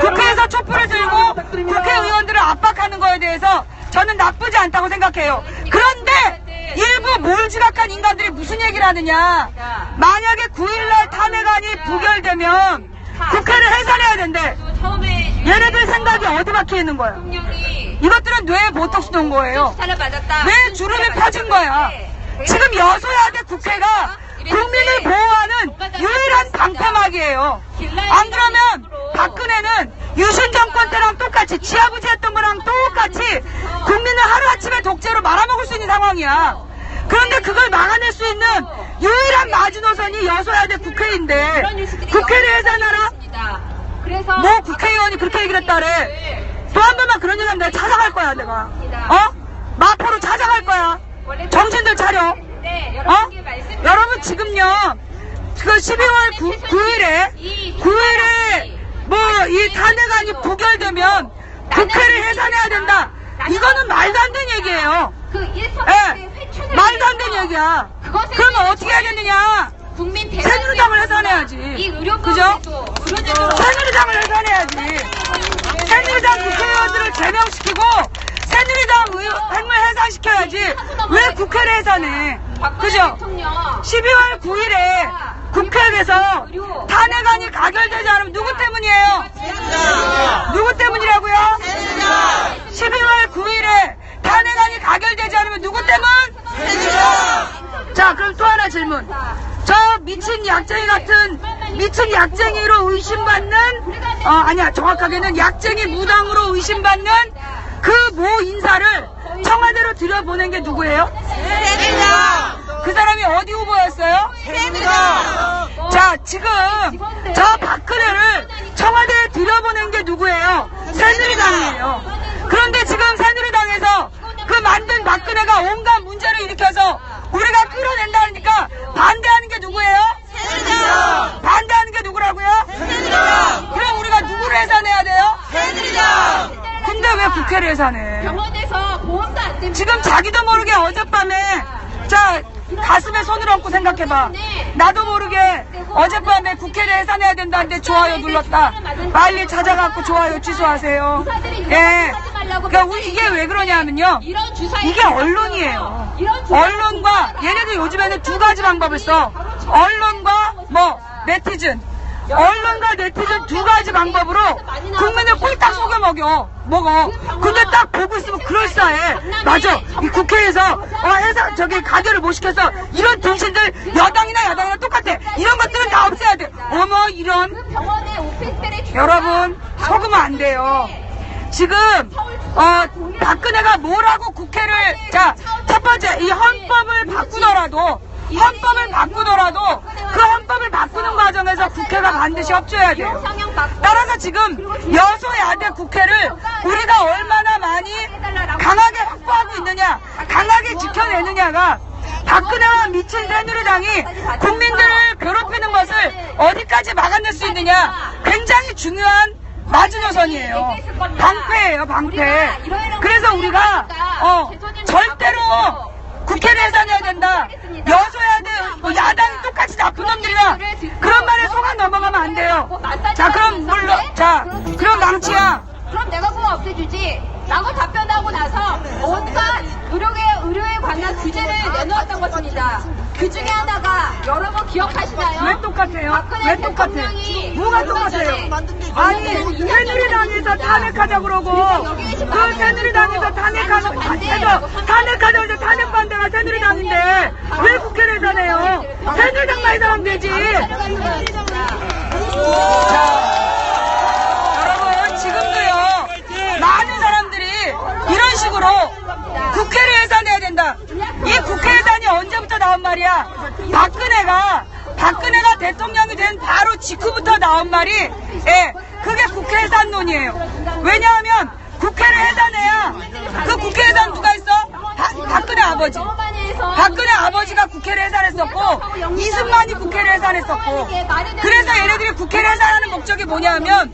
S1: 국회에서 촛불을 들고 국회의원들을 압박하는 거에 대해서 저는 나쁘지 않다고 생각해요. 그런데 일부 몰지각한 인간들이 무슨 얘기를 하느냐. 만약에 9일날 탄핵안이 부결되면 국회를 해산해야 된대. 얘네들 생각이 어디 박혀 있는 거야? 이것들은 뇌에 보톡스 놓은 거예요. 뇌 주름이 펴진 거야. 지금 여소야대 국회가 국민을 보호하는 유일한 방패막이에요. 안 그러면 박근혜는 유신 정권 때랑 똑같이 지하부지 했던 거랑 똑같이 국민을 하루아침에 독재로 말아먹을 수 있는 상황이야. 그런데 그걸 막아낼 수 있는 유일한 마지노선이 여소야대 국회인데 국회를 해산하라? 뭐 국회의원이 그렇게 얘기를 했다 그래. 또 한 번만 그런 얘기하면 내가 찾아갈 거야. 내가 마포로 찾아갈 거야. 정신들 차려. 여러분 지금요 그 12월 9일에 뭐 이 탄핵안이 부결되면 국회를 해산해야 된다. 이거는 말도 안 되는 얘기예요. 말도 안 되는 얘기야. 그러면 어떻게 해야겠느냐? 새누리당을 해산해야지. 그죠? 새누리당을 해산해야지. 새누리당 국회의원들을 제명시키고 새누리당 핵물 해산시켜야지. 왜 국회를 해산해? 그죠? 12월 9일에 국회에서 탄핵안이 가결되지 않으면 누구 때문이에요? 누구 때문이라고요? 12월 9일에 탄핵안이 가결되지 않으면 누구 때문? 자, 그럼 또 하나 질문. 저 미친 약쟁이 같은 미친 약쟁이로 의심받는 아니야, 정확하게는 약쟁이 무당으로 의심받는 그 모 인사를 청와대로 들여보낸 게 누구예요? 새누리당. 그 사람이 어디 후보였어요? 새누리당. 자, 지금 저 박근혜를 청와대에 들여보낸 게 누구예요? 새누리당이에요. 그런데 지금 새누리당에서 그 만든 박근혜가 온갖 문제를 일으켜서 우리가 끌어낸다니까 반대하는 게 누구예요? 새누리당. 반대하는 게 누구라고요? 새누리당. 그럼 우리가 누구를 해산해야 돼요? 새누리당. 근데 왜 국회를 해산해?
S5: 병원에서 보험도 안 됩니다.
S1: 지금 자기도 모르게 어젯밤에 자 가슴에 손을 얹고 생각해봐. 나도 모르게 어젯밤에 국회를 해산해야 된다는데 좋아요 눌렀다. 빨리 찾아갖고 좋아요 취소하세요. 예. 그러니까 이게 왜 그러냐면요. 이게 언론이에요. 언론과 얘네들 요즘에는 두 가지 방법을 써. 언론과 뭐 네티즌. 언론과 네티즌 두 가지 방법으로 국민을 꼴딱 속여 먹어. 근데 딱 보고 있으면 그럴싸해. 맞아. 이 국회에서 가결을 못 시켜서 이런 등신들 여당이나 야당이나 똑같아. 이런 것들은 다 없애야 돼. 어머 이런. 여러분 속으면 안 돼요. 지금 박근혜가 뭐라고 국회를 첫 번째 이 헌법을 바꾸더라도 그 헌법을 바꾸는 과정에서 국회가 반드시 협조해야 돼요. 따라서 지금 여소야대 국회를 우리가 얼마나 많이 강하게 확보하고 있느냐, 강하게 확실하게 지켜내느냐가 박근혜와 미친 새누리당이 국민들을 괴롭히는 것을 어디까지 막아낼 수 있느냐 굉장히 중요한 마지노선이에요. 방패예요, 방패. 그래서 우리가 절대로 국회를 해산해야 된다. 여소야들 뭐 야당이 똑같이 나쁜 놈들이나 그런 말에 속아 넘어가면 안 돼요. 자, 그럼 물론 그럼 망치야.
S5: 그럼 내가 그거 없애주지. 라고 답변하고 나서 온갖 의료에 관한 규제를 내놓았던 것입니다. 그 중에 하나가 여러분 기억하시나요?
S1: 왜 똑같아요? 왜 똑같아요?
S5: 대통령이
S1: 뭐가 똑같아요? 아니 새누리당에서 탄핵하자 그러고 그 새누리당에서 탄핵하자고 해서 탄핵 반대가 새누리당인데 왜 국회를 해산해요? 새누리당만 해산하면 되지. 여러분 지금도요 많은 사람들이 이런 식으로 국회를 해산해야 된다. 이 국회 해산이 언제부터 나온 말이야? 박근혜가 대통령이 된 바로 직후부터 나온 말이 그게 국회 해산론이에요. 왜냐하면 국회를 해산해야 그 국회 해산 누가 있어? 박근혜 아버지. 박근혜 아버지가 국회를 해산했었고 이승만이 국회를 해산했었고 그래서 얘네들이 국회를 해산하는 목적이 뭐냐면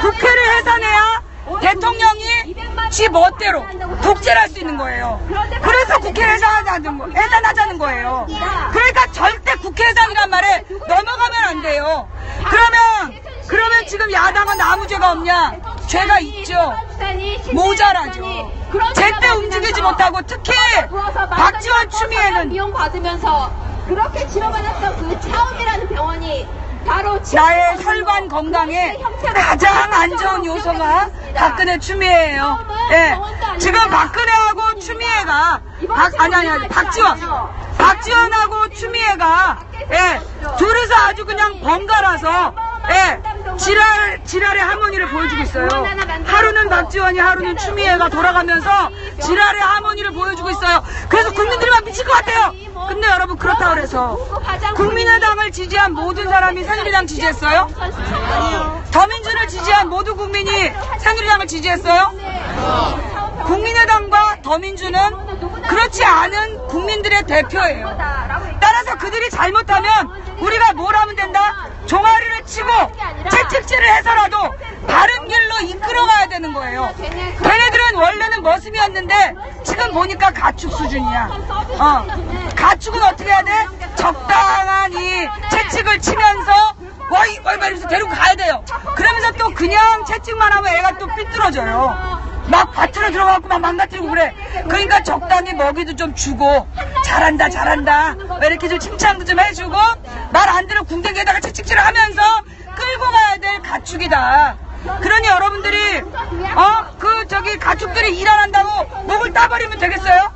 S1: 국회를 해산해야 대통령이 지 멋대로 독재를 할 수 있는 거예요. 그래서 국회를 해산하자는 거예요. 그러니까 절대 국회 해산이란 말에 넘어가면 안 돼요. 그러면 지금 야당은 아무 죄가 없냐? 죄가 있죠. 모자라죠. 제때 움직이지 못하고 특히 박지원 추미애는
S5: 비용 받으면서 그렇게 치료받았던 그 차움이라는 병원이 바로
S1: 나의 혈관 건강에 가장 안 좋은 요소가 박근혜 추미애예요. 지금 박근혜하고 추미애가 박지원하고 추미애가 둘이서 아주 그냥 번갈아서 지랄의 하모니를 보여주고 있어요. 하루는 박지원이 하루는 추미애가 돌아가면서 지랄의 하모니를 보여주고 있어요. 그래서 국민들만 미칠 것 같아요. 근데 여러분 그렇다고 해서 국민의당을 지지한 모든 사람이 새누리당 지지했어요? 더민주를 지지한 모든 국민이 새누리당을 지지했어요? 국민의당과 더민주는 그렇지 않은 국민들의 대표예요. 따라서 그들이 잘못하면 우리가 뭘 하면 된다? 종아리를 치고 채찍질을 해서라도 바른 길로 이끌어가야 되는 거예요. 걔네들은 원래는 머슴이었는데 지금 보니까 가축 수준이야. 가축은 어떻게 해야 돼? 적당한 이 채찍을 치면서 이러면서 데리고 가야 돼요. 그러면서 또 그냥 채찍만 하면 애가 또 삐뚤어져요. 막 밭으로 들어가고 막 망가뜨리고 그래. 그러니까 적당히 먹이도 좀 주고 잘한다 이렇게 좀 칭찬도 좀 해주고 말 안 들으면 궁뎅이에다가 채찍질을 하면서 끌고 가야 될 가축이다. 그러니 여러분들이 가축들이 일 안 한다고 목을 따버리면 되겠어요?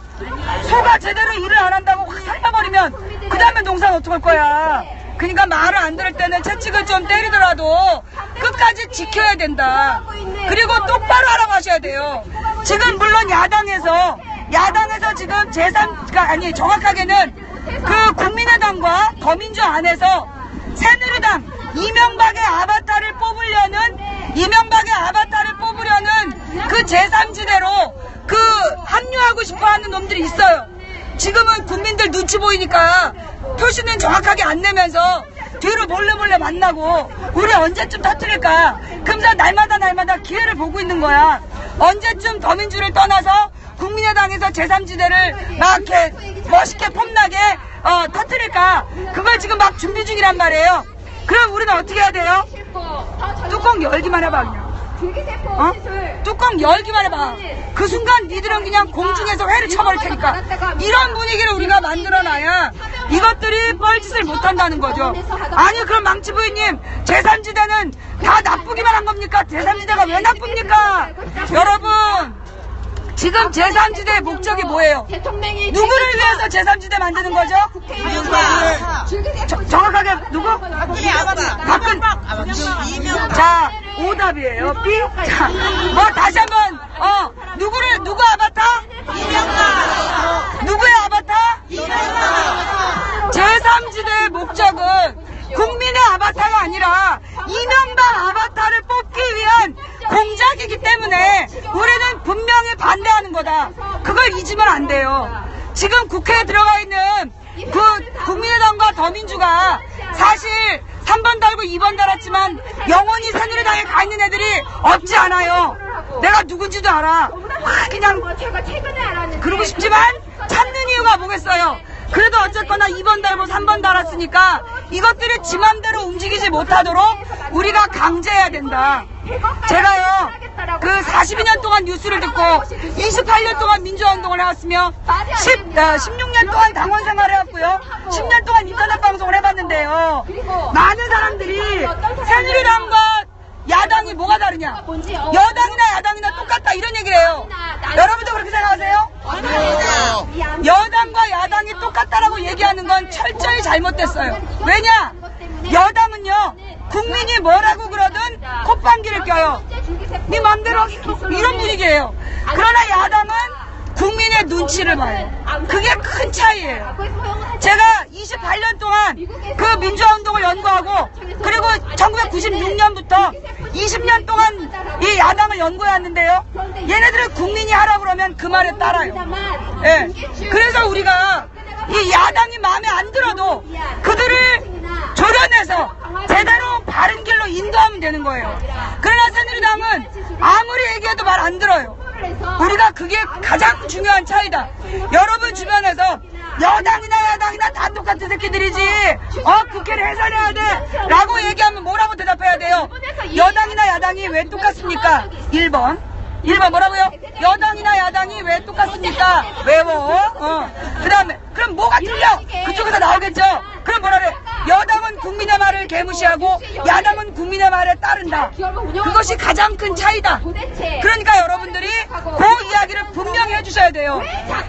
S1: 소가 제대로 일을 안 한다고 확 살려버리면 그 다음에 농사는 어떡할 거야. 그러니까 말을 안 들을 때는 채찍을 좀 때리더라도 끝까지 지켜야 된다. 그리고 똑바로 하라고 하셔야 돼요. 지금 물론 야당에서 지금 정확하게는 그 국민의당과 더민주 안에서 새누리당 이명박의 아바타를 뽑으려는 그 제3지대로 그 합류하고 싶어하는 놈들이 있어요. 지금은 국민들 눈치 보이니까 표시는 정확하게 안 내면서 뒤로 몰래 만나고 우리 언제쯤 터뜨릴까? 그러면서 날마다 기회를 보고 있는 거야. 언제쯤 더민주를 떠나서 국민의당에서 제3지대를 막 이렇게 멋있게 폼나게 터뜨릴까? 그걸 지금 막 준비 중이란 말이에요. 그럼 우리는 어떻게 해야 돼요? 뚜껑 열기만 해봐 그냥. 뚜껑 열기만 해봐. 그 순간 니들은 그냥 공중에서 회를 쳐버릴 테니까. 이런 분위기를 우리가 만들어놔야 이것들이 뻘짓을 못한다는 거죠. 아니 그럼 망치부인님 제3지대는 다 나쁘기만 한 겁니까? 제3지대가 왜 나쁩니까? 여러분 지금 제3지대의 목적이 뭐예요? 누구를 위해서 제3지대 만드는 거죠? 정확하게 누구? 자 오답이에요. B? 자, 다시 한번 누구 아바타? 누구의 아바타? 제3지대의 목적은 국민의 아바타가 아니라 이명박 아바타를 뽑기 위한 공작이기 때문에 우리는 분명히 반대하는 거다. 그걸 잊으면 안 돼요. 지금 국회에 들어가 있는 그 국민의당과 더민주가 사실 3번 달고 2번 달았지만 영원히 새누리당에 가 있는 애들이 없지 않아요. 내가 누군지도 알아. 그냥 그러고 싶지만 찾는 이유가 뭐겠어요. 그래도 어쨌거나 2번 달고 3번 달았으니까 이것들이 지 맘대로 움직이지 못하도록 우리가 강제해야 된다. 제가요, 그 42년 동안 뉴스를 듣고 28년 동안 민주화운동을 해왔으며 16년 동안 당원 생활을 해왔고요. 10년 동안 인터넷 방송을 해봤는데요. 많은 사람들이 새누리당과 야당이 뭐가 다르냐, 여당이나 야당이나 똑같다 이런 얘기를 해요. 여러분도 그렇게 생각하세요? 여당과 야당이 똑같다라고 얘기하는 건 철저히 잘못됐어요. 왜냐? 여당은요, 국민이 뭐라고 그러든 콧방귀를 껴요. 네 맘대로 이런 분위기예요. 그러나 야당은 국민의 눈치를 봐요. 그게 큰 차이예요. 제가 28년 동안 그 민주화운동을 연구하고 그리고 1996년부터 20년 동안 이 야당을 연구해왔는데요. 얘네들은 국민이 하라고 그러면 그 말에 따라요. 예. 그래서 우리가 이 야당이 마음에 안 들어도 그들을 조련해서 제대로 바른 길로 인도하면 되는 거예요. 그러나 새누리당은 아무리 얘기해도 말 안 들어요. 우리가 그게 가장 중요한 차이다. 여러분 주변에서 여당이나 야당이나 다 똑같은 새끼들이지 국회를 해산해야 돼 라고 얘기하면 뭐라고 대답해야 돼요? 여당이나 야당이 왜 똑같습니까? 1번 뭐라고요? 여당이나 야당이 왜 똑같습니까? 외워. 그 다음에 그럼 뭐가 틀려? 그쪽에서 나오겠죠? 그럼 뭐라 그래? 여당은 국민의 말을 개무시하고 야당은 국민의 말에 따른다. 그것이 가장 큰 차이다. 그러니까 여러분들이 그 이야기를 분명히 해주셔야 돼요.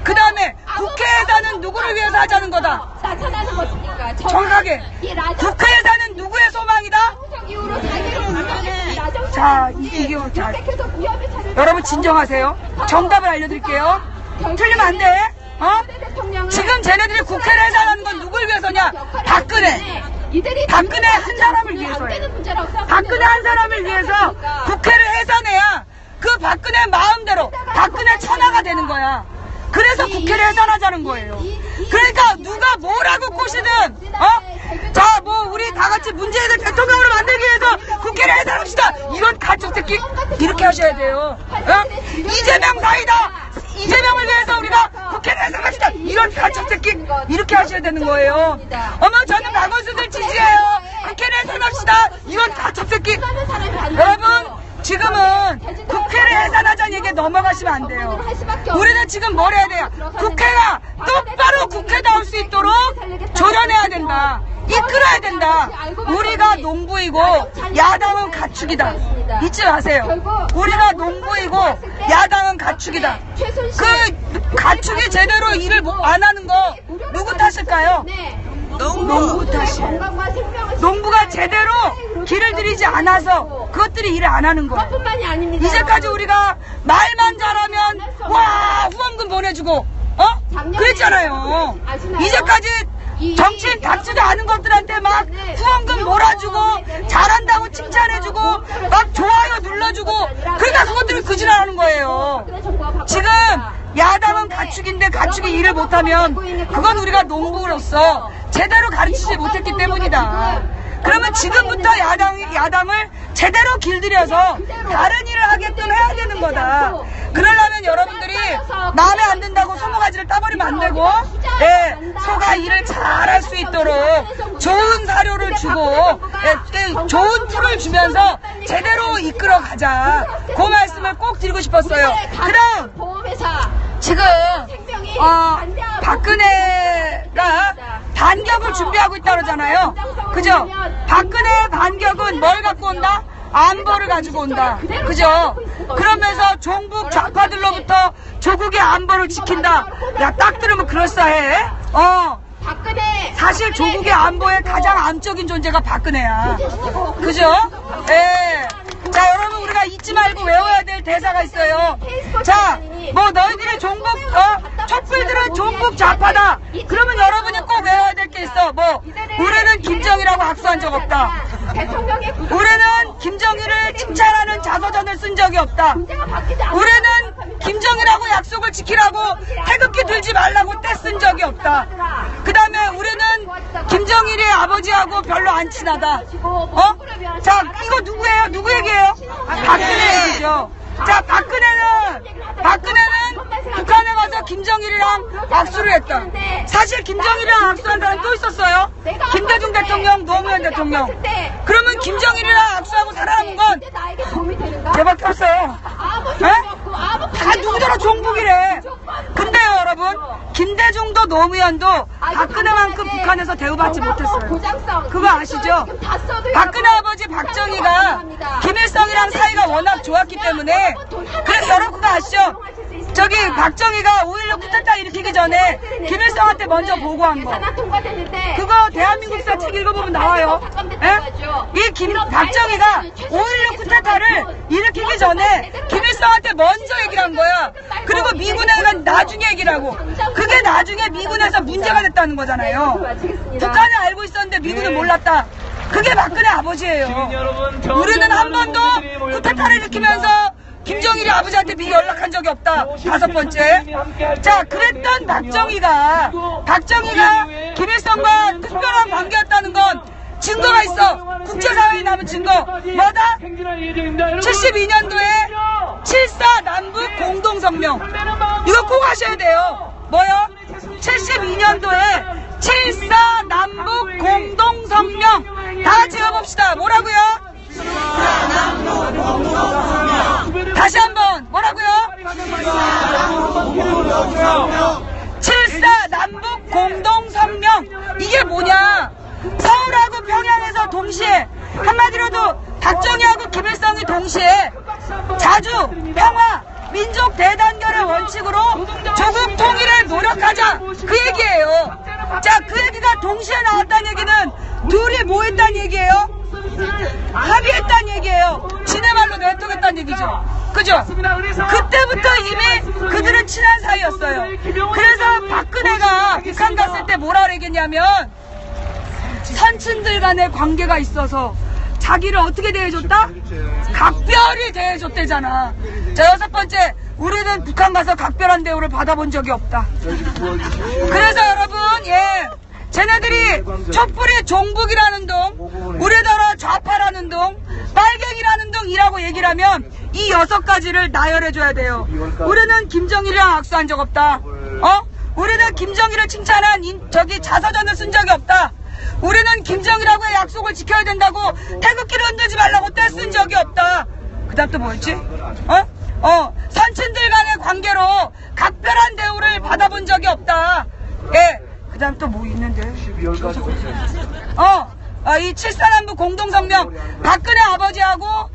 S1: 그 다음에 국회에서는 누구를 위해서 하자는 거다. 정확하게 국회에서는 누구의 소망이다? 자, 여러분 진정하세요. 정답을 알려드릴게요. 틀리면 안 돼. 지금 쟤네들이 국회를 해산하는 건 누굴 위해서냐? 박근혜 한 사람을 위해서예요. 박근혜 한 사람을 위해서 국회를 해산해야 그 박근혜 마음대로 박근혜 천하가 되는 거야. 그래서 국회를 해산하자는 거예요. 그러니까 누가 뭐라고 꼬시든 자, 뭐 우리 다 같이 문재인을 대통령으로 만들기 위해서 국회를 해산합시다. 이런 가족 새끼 이렇게 하셔야 돼요. 이재명 사이다. 이재명을 위해서 우리가 국회를 해산합시다. 이런 가족 새끼 이렇게 하셔야 되는 거예요. 어머, 저는 박원순을 지지해요. 국회를 해산합시다. 이런 가족 새끼. 여러분, 지금은 국회를 해산하자는 얘기에 넘어가시면 안 돼요. 우리는 지금 뭘 해야 돼요? 국회가 똑바로 국회다울 수 있도록 조련해야 된다. 이끌어야 된다. 우리가 농부이고 야당은 가축이다. 잊지 마세요. 우리가 농부이고 야당은 가축이다. 그 가축이 제대로 일을 안 하는 거 누구 탓일까요? 농부 탓이에요. 농부가 제대로 길을 들이지 않아서 그것들이 일을 안 하는 거예요. 이제까지 우리가 말만 잘하면 와 후원금 보내주고 그랬잖아요. 이제까지 정치인 닥지도 않은 것들한테 막 후원금 몰아주고 잘한다고 칭찬해주고 막 좋아요 눌러주고 그러니까 그것들을 그지랄하는 거예요. 지금 야당은 가축인데 가축이 일을 못하면 그건 우리가 농부로서 제대로 가르치지 못했기 때문이다. 그러면 지금부터 야당을 제대로 길들여서 다른 일을 하게끔 해야 되는 거다. 그러려면 여러분들이 마음에 안 든다고 소모가지를 따버리면 안 되고 소가 일을 잘할 수 있도록 좋은 사료를 주고 좋은 툴을 주면서 제대로 이끌어 가자. 그 말씀을 꼭 드리고 싶었어요. 그다음 지금 박근혜가 반격을 준비하고 있다 그러잖아요. 그죠? 박근혜의 반격은 뭘 갖고 온다? 안보를 가지고 온다. 그죠? 그러면서 종북 좌파들로부터 조국의 안보를 지킨다. 야, 딱 들으면 그럴싸해. 사실 조국의 안보의 가장 암적인 존재가 박근혜야. 그죠? 예. 자, 여러분 우리가 잊지 말고 외워야 될 대사가 있어요. 자, 뭐 너희들의 종북 촛불들은 종북 좌파다. 그러면 여러분이 꼭 외워야 될 게 있어. 뭐 우리는 김정일하고 악수한 적 없다. 우리는 김정일을 칭찬하는 자서전을 쓴 적이 없다. 우리는 김정일하고 약속을 지키라고 태극기 들지 말라고 떼쓴 적이 없다. 그 다음에 우리는 김정일의 아버지하고 별로 안 친하다. 자, 이거 누구예요? 누구 얘기예요? 박근혜 얘기죠. 자, 박근혜는 북한에 가서 김정일이랑 악수를 했다. 사실 김정일이랑 악수한 사람 또 있었어요. 김대중 대통령, 노무현 대통령. 그러면 김정일이랑 악수하고 살아남은 건 걔밖에 없어요. 다 누구더라 종북이래. 근데요 여러분, 김대중도 노무현도 박근혜만큼 북한에서 대우받지 못했어요. 그거 아시죠? 박근혜 아버지 박정희가 김일성이랑 사이가 워낙 좋았기 때문에, 그래서 여러분 그거 아시죠? 저기 박정희가 5.16 쿠데타 일으키기 전에 김일성한테 먼저 보고한 거, 그거 대한민국사 책 읽어보면 나와요. 이 박정희가 5.16 쿠데타를 일으키기 전에 김일성한테 먼저 얘기를 한 거야. 그리고 미군에가 나중에 얘기를 하고, 그게 나중에 미군에서 문제가 됐다는 거잖아요. 북한이 알고 있었는데 미군은 몰랐다. 그게 박근혜 아버지예요. 우리는 한 번도 쿠데타를 일으키면서 김정일이 아버지한테 미리 연락한 적이 없다. 5번째. 자, 그랬던 박정희가 김일성과 특별한 관계였다는 건 증거가 있어. 국제사회에 남은 증거. 뭐다? 72년도에 7.4 남북 공동성명. 이거 꼭 하셔야 돼요. 뭐요? 72년도에 7.4 남북 공동성명. 다 같이 읽어봅시다. 뭐라고요? 다시 한번 뭐라고요? 7.4 남북 공동성명. 이게 뭐냐? 서울하고 평양에서 동시에, 한마디로도 박정희하고 김일성이 동시에 자주, 평화, 민족 대단결의 원칙으로 조국 통일을 노력하자, 그 얘기예요. 자, 그 얘기가 동시에 나왔다는 얘기는 둘이 뭐 했다는 얘기예요? 합의했다는 얘기예요. 지네 말로 내통했다는 얘기죠. 그죠? 그때부터 이미 그들은 친한 사이였어요. 그래서 박근혜가 북한 갔을 때 뭐라 그랬겠냐면, 선친들 간의 관계가 있어서 자기를 어떻게 대해줬다? 각별히 대해줬대잖아. 자, 6번째, 우리는 북한 가서 각별한 대우를 받아본 적이 없다. 그래서 여러분, 쟤네들이 촛불이 종북이라는 동, 우리나라 좌파라는 동, 빨갱이라는 동이라고 얘기를 하면 이 6가지를 나열해줘야 돼요. 우리는 김정일이랑 악수한 적 없다. 우리는 김정일을 칭찬한 자서전을 쓴 적이 없다. 우리는 김정일하고의 약속을 지켜야 된다고 태극기를 흔들지 말라고 떼쓴 적이 없다. 그 다음 또 뭐였지? 선친들 간의 관계로 각별한 대우를 받아본 적이 없다. 그 다음 또 뭐 있는데? 이 7.4남북 공동성명, 박근혜 아버지하고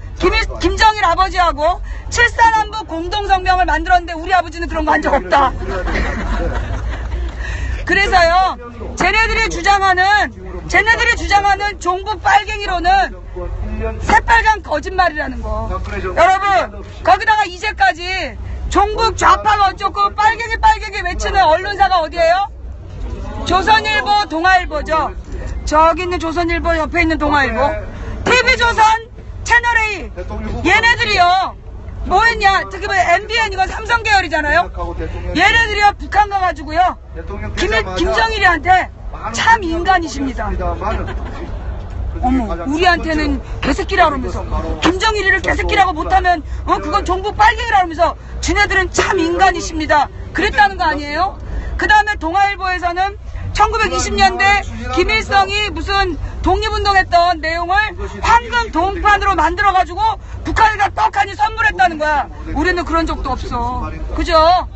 S1: 김정일 아버지하고 7.4남북 공동성명을 만들었는데 우리 아버지는 그런 거 한 적 없다. 그래서요, 쟤네들이 주장하는 종북 빨갱이로는 새빨간 거짓말이라는 거. 여러분, 거기다가 이제까지 종북 좌파가 어쩌고 빨갱이 외치는 언론사가 어디예요? 조선일보, 동아일보죠. 저기 있는 조선일보, 옆에 있는 동아일보, TV조선, 채널A. 얘네들이요, 뭐 했냐? 특히 뭐 MBN, 이건 삼성 계열이잖아요. 얘네들이요, 북한 가가지고요, 김정일이한테 참 인간이십니다. 어머, 우리한테는 개새끼라 그러면서, 김정일이를 개새끼라고 못하면 그건 종북 빨갱이라 그러면서 지네들은 참 인간이십니다. 그랬다는 거 아니에요? 그 다음에 동아일보에서는 1920년대 김일성이 무슨 독립운동했던 내용을 황금 동판으로 만들어가지고 북한에다 떡하니 선물했다는 거야. 우리는 그런 적도 없어. 그죠?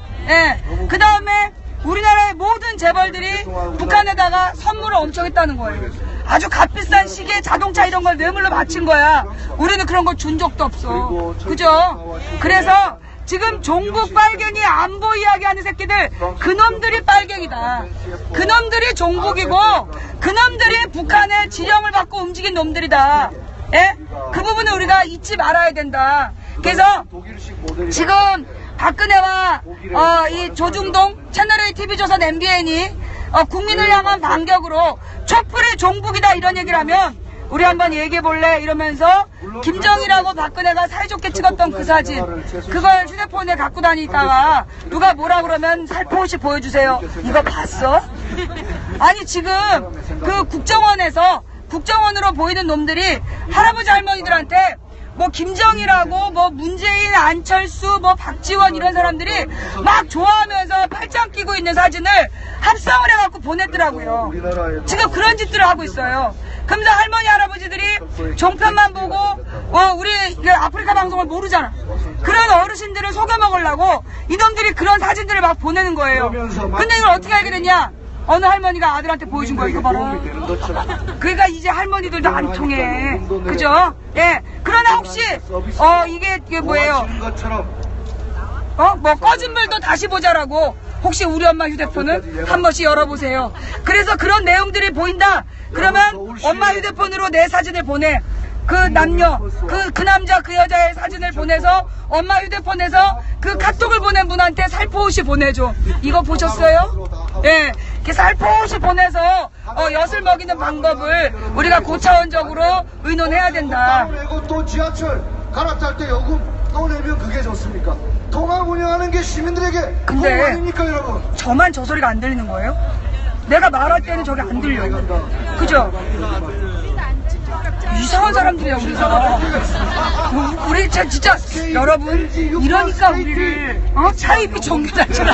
S1: 그 다음에 우리나라의 모든 재벌들이 북한에다가 선물을 엄청 했다는 거예요. 아주 값비싼 시계, 자동차 이런 걸 뇌물로 바친 거야. 우리는 그런 거 준 적도 없어. 그죠? 그래서 지금 종북 빨갱이 안보 이야기하는 새끼들, 그놈들이 빨갱이다. 그놈들이 종북이고 그놈들이 북한의 지령을 받고 움직인 놈들이다. 그 부분은 우리가 잊지 말아야 된다. 그래서 지금 박근혜와 이 조중동, 채널A, TV조선, MBN이 국민을 향한 반격으로 촛불이 종북이다 이런 얘기를 하면 우리 한번 얘기해 볼래? 이러면서 김정일하고 박근혜가 사이좋게 찍었던 그 사진, 그걸 휴대폰에 갖고 다니다가 누가 뭐라 그러면 살포시 보여주세요. 이거 봤어? 아니 지금 그 국정원으로 보이는 놈들이 할아버지 할머니들한테 뭐 김정일하고 뭐 문재인, 안철수, 뭐 박지원 이런 사람들이 막 좋아하면서 팔짱 끼고 있는 사진을 합성을 해갖고 보냈더라고요. 지금 그런 짓들을 하고 있어요. 그러면서 할머니 할아버지들이 종편만 보고 우리 아프리카 방송을 모르잖아. 그런 어르신들을 속여먹으려고 이놈들이 그런 사진들을 막 보내는 거예요. 근데 이걸 어떻게 알게 됐냐? 어느 할머니가 아들한테 보여준 거야. 이거 봐라. 그러니까 이제 할머니들도 안 통해. 그죠? 예. 그러나 혹시 이게 뭐예요? 뭐 꺼진 불도 다시 보자라고 혹시 우리 엄마 휴대폰을 한 번씩 열어보세요. 그래서 그런 내용들이 보인다. 그러면 엄마 휴대폰으로 내 사진을 보내. 그 남녀, 그 남자, 그 여자의 사진을 보내서 엄마 휴대폰에서 그 카톡을 보낸 분한테 살포시 보내줘. 이거 보셨어요? 예. 이렇게 살포시 보내서 엿을 먹이는 방법을 우리가 고차원적으로 의논해야 된다.
S6: 내고 또 지하철 갈아탈 때 요금 또 내면 그게 좋습니까? 통합 운영하는 게 시민들에게
S1: 근데
S6: 도움 아닙니까, 여러분?
S1: 저만 저 소리가 안 들리는 거예요? 내가 말할 때는 저게 안 들려. 그죠? 이상한 사람들이야 우리가. 우리 진짜 여러분 이러니까 우리를 차입이 정규단체라.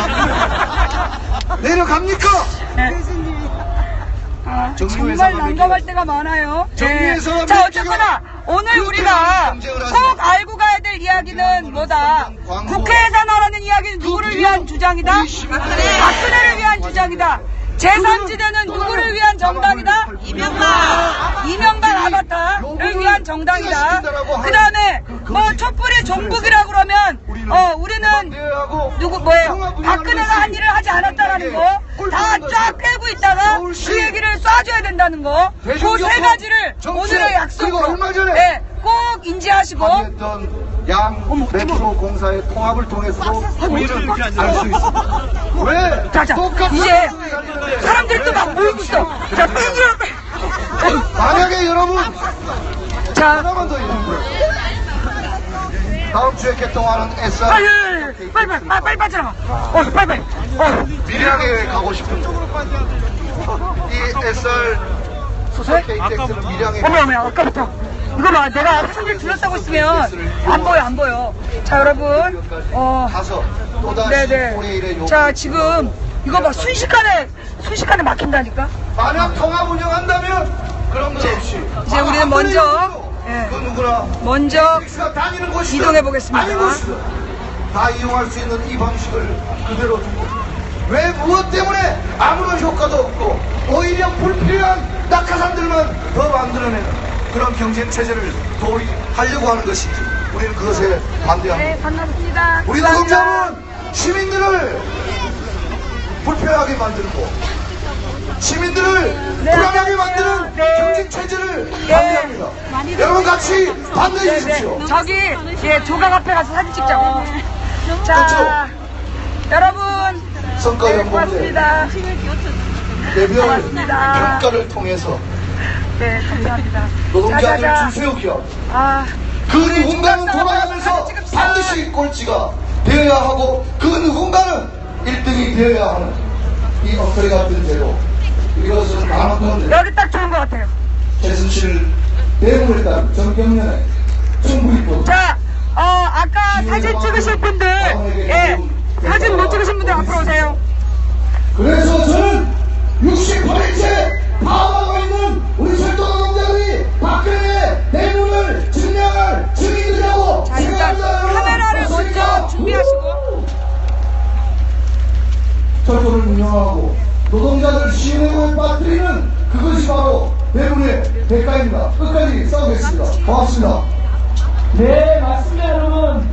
S6: 내려갑니까?
S1: 정말 난감할 때가 많아요.
S6: 정리해서
S1: 자 어쨌거나 오늘 우리가 꼭 알고 가야 될 이야기는 뭐다? 국회에서 나라는 이야기는 누구를 위한 주장이다? 박근혜를 위한 주장이다. 제3지대는 누구를 위한 정당이다? 이명박 아바타를 위한 정당이다. 그 다음에 뭐 촛불이 종북이라고 그러면 우리는 박근혜가 한 일을 하지 않았다라는 거 다 쫙 빼고 있다가 그 얘기를 쏴줘야 된다는 거 그 세 가지를 오늘의 약속으로 꼭 인지하시고
S6: 양 메트로 공사의 통합을 통해서도 우리는 알 수 있습니다. 왜?
S1: 자 이제 사람들이 또 막 모이고 있어. 자
S6: 만약에 여러분
S1: 자
S6: 하나만 더 있는데 다음 주에 개통하는 SR
S1: 빨리 빠져나가. 빨리.
S6: 밀양에 가고 싶은 이 SR 수소 KTX는 밀양에
S1: 어머 아까부터 이거 봐. 내가 손을 둘러싸고 있으면 안 보여. 자 여러분
S6: 가서 또다시
S1: 네네.
S6: 올해 일의 요구.
S1: 자 지금 이거 봐 순식간에 막힌다니까.
S6: 만약 통합 운영한다면 그런 것 없이
S1: 이제 우리는 먼저
S6: 그 누구나
S1: 먼저
S6: 택시가 다니는 곳이든
S1: 이동해 보겠습니다.
S6: 아닌 곳이든 다 이용할 수 있는 이 방식을 그대로 두고 왜 무엇 때문에 아무런 효과도 없고 오히려 불필요한 낙하산들만 더 만들어내는 그런 경쟁 체제를 도입 하려고 하는 것인지 우리는 그것에 반대합니다.
S1: 네 반갑습니다.
S6: 우리 노동자는 시민들을 불편하게 만들고 시민들을 불안하게 만드는 경쟁 체제를 반대합니다. 여러분 같이 반대해 주십시오.
S1: 저기 조각 앞에 가서 사진 찍자고. 자 여러분
S6: 성과 연봉제
S1: 고맙습니다.
S6: 개별
S1: 고맙습니다.
S6: 평가를 통해서
S1: 네 감사합니다.
S6: 노동자들 주세요 기업 그 누군가는 돌아가면서 반드시 꼴찌가 되어야 하고 그 누군가는 1등이 되어야 하는 이 엉터리 같은 대로 이것은 남한건
S1: 여기 딱 좋은 것 같아요.
S6: 최순실 대부분에 따른 정경련의 충분히
S1: 자 아까 사진 찍으실 분들 사진 못 찍으신 분들 앞으로 오세요.
S6: 그래서 저는 68일째 파업하고 있는 우리 철도 노동자들이 박근혜 내문을 증명할 증인들이라고
S1: 자 일단 카메라를 먼저 준비하시고
S6: 철도를 운영하고 노동자들 시행에 빠뜨리는 그것이 바로 내문의 대가입니다. 끝까지 싸우겠습니다. 고맙습니다.
S2: 네, 맞습니다, 여러분.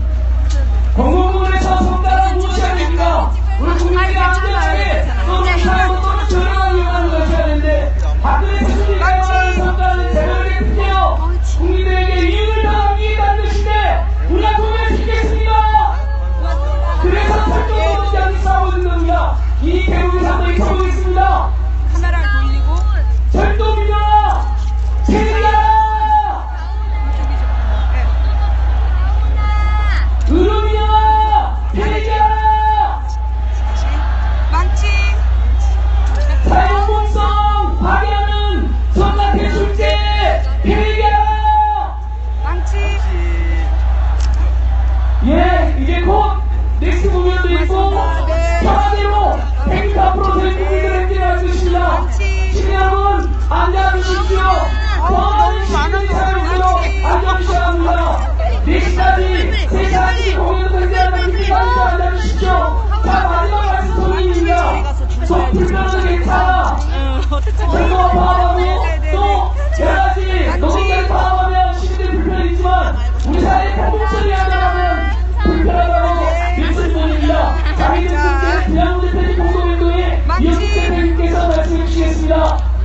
S2: 공공부문에서 성과를 무엇이어야 됩니까? 우리 국민들이 안전하게 또는 사회로 또는 저렴하게 이용하는 것이 해야 되는데 박근혜 대통령이 말하는 성과는 대단히 크게요. 국민들에게 이익을 당하기 위한 것인데 우리가 동의시키겠습니다. 그래서 철도 노동자들이 싸우고 있는 겁니다. 이 대국에서 한번 익혀보겠습니다.
S1: 카메라를 돌리고
S2: 철도 민영아, 책임져라!
S3: 앉아주십시오. 많은 시민들이 살아있도록 앉아주셔야 합니다. 내시까지 세상이 공연을 상대하는 민주당에서 앉아주십시오. 자, 마지막 말씀 소리입니다. 속 불편하게 괜찮아. 정부가 파업하고 또 여러가지 노동자를 파업하면 시민들이 불편이 있지만 우리 사회의 공공성이 하나라면 불편하다고 외치는 분입니다. 자기들 때문에 대한민국 대표님 공동운동에 이현주 대표님께서 말씀해 주시겠습니다.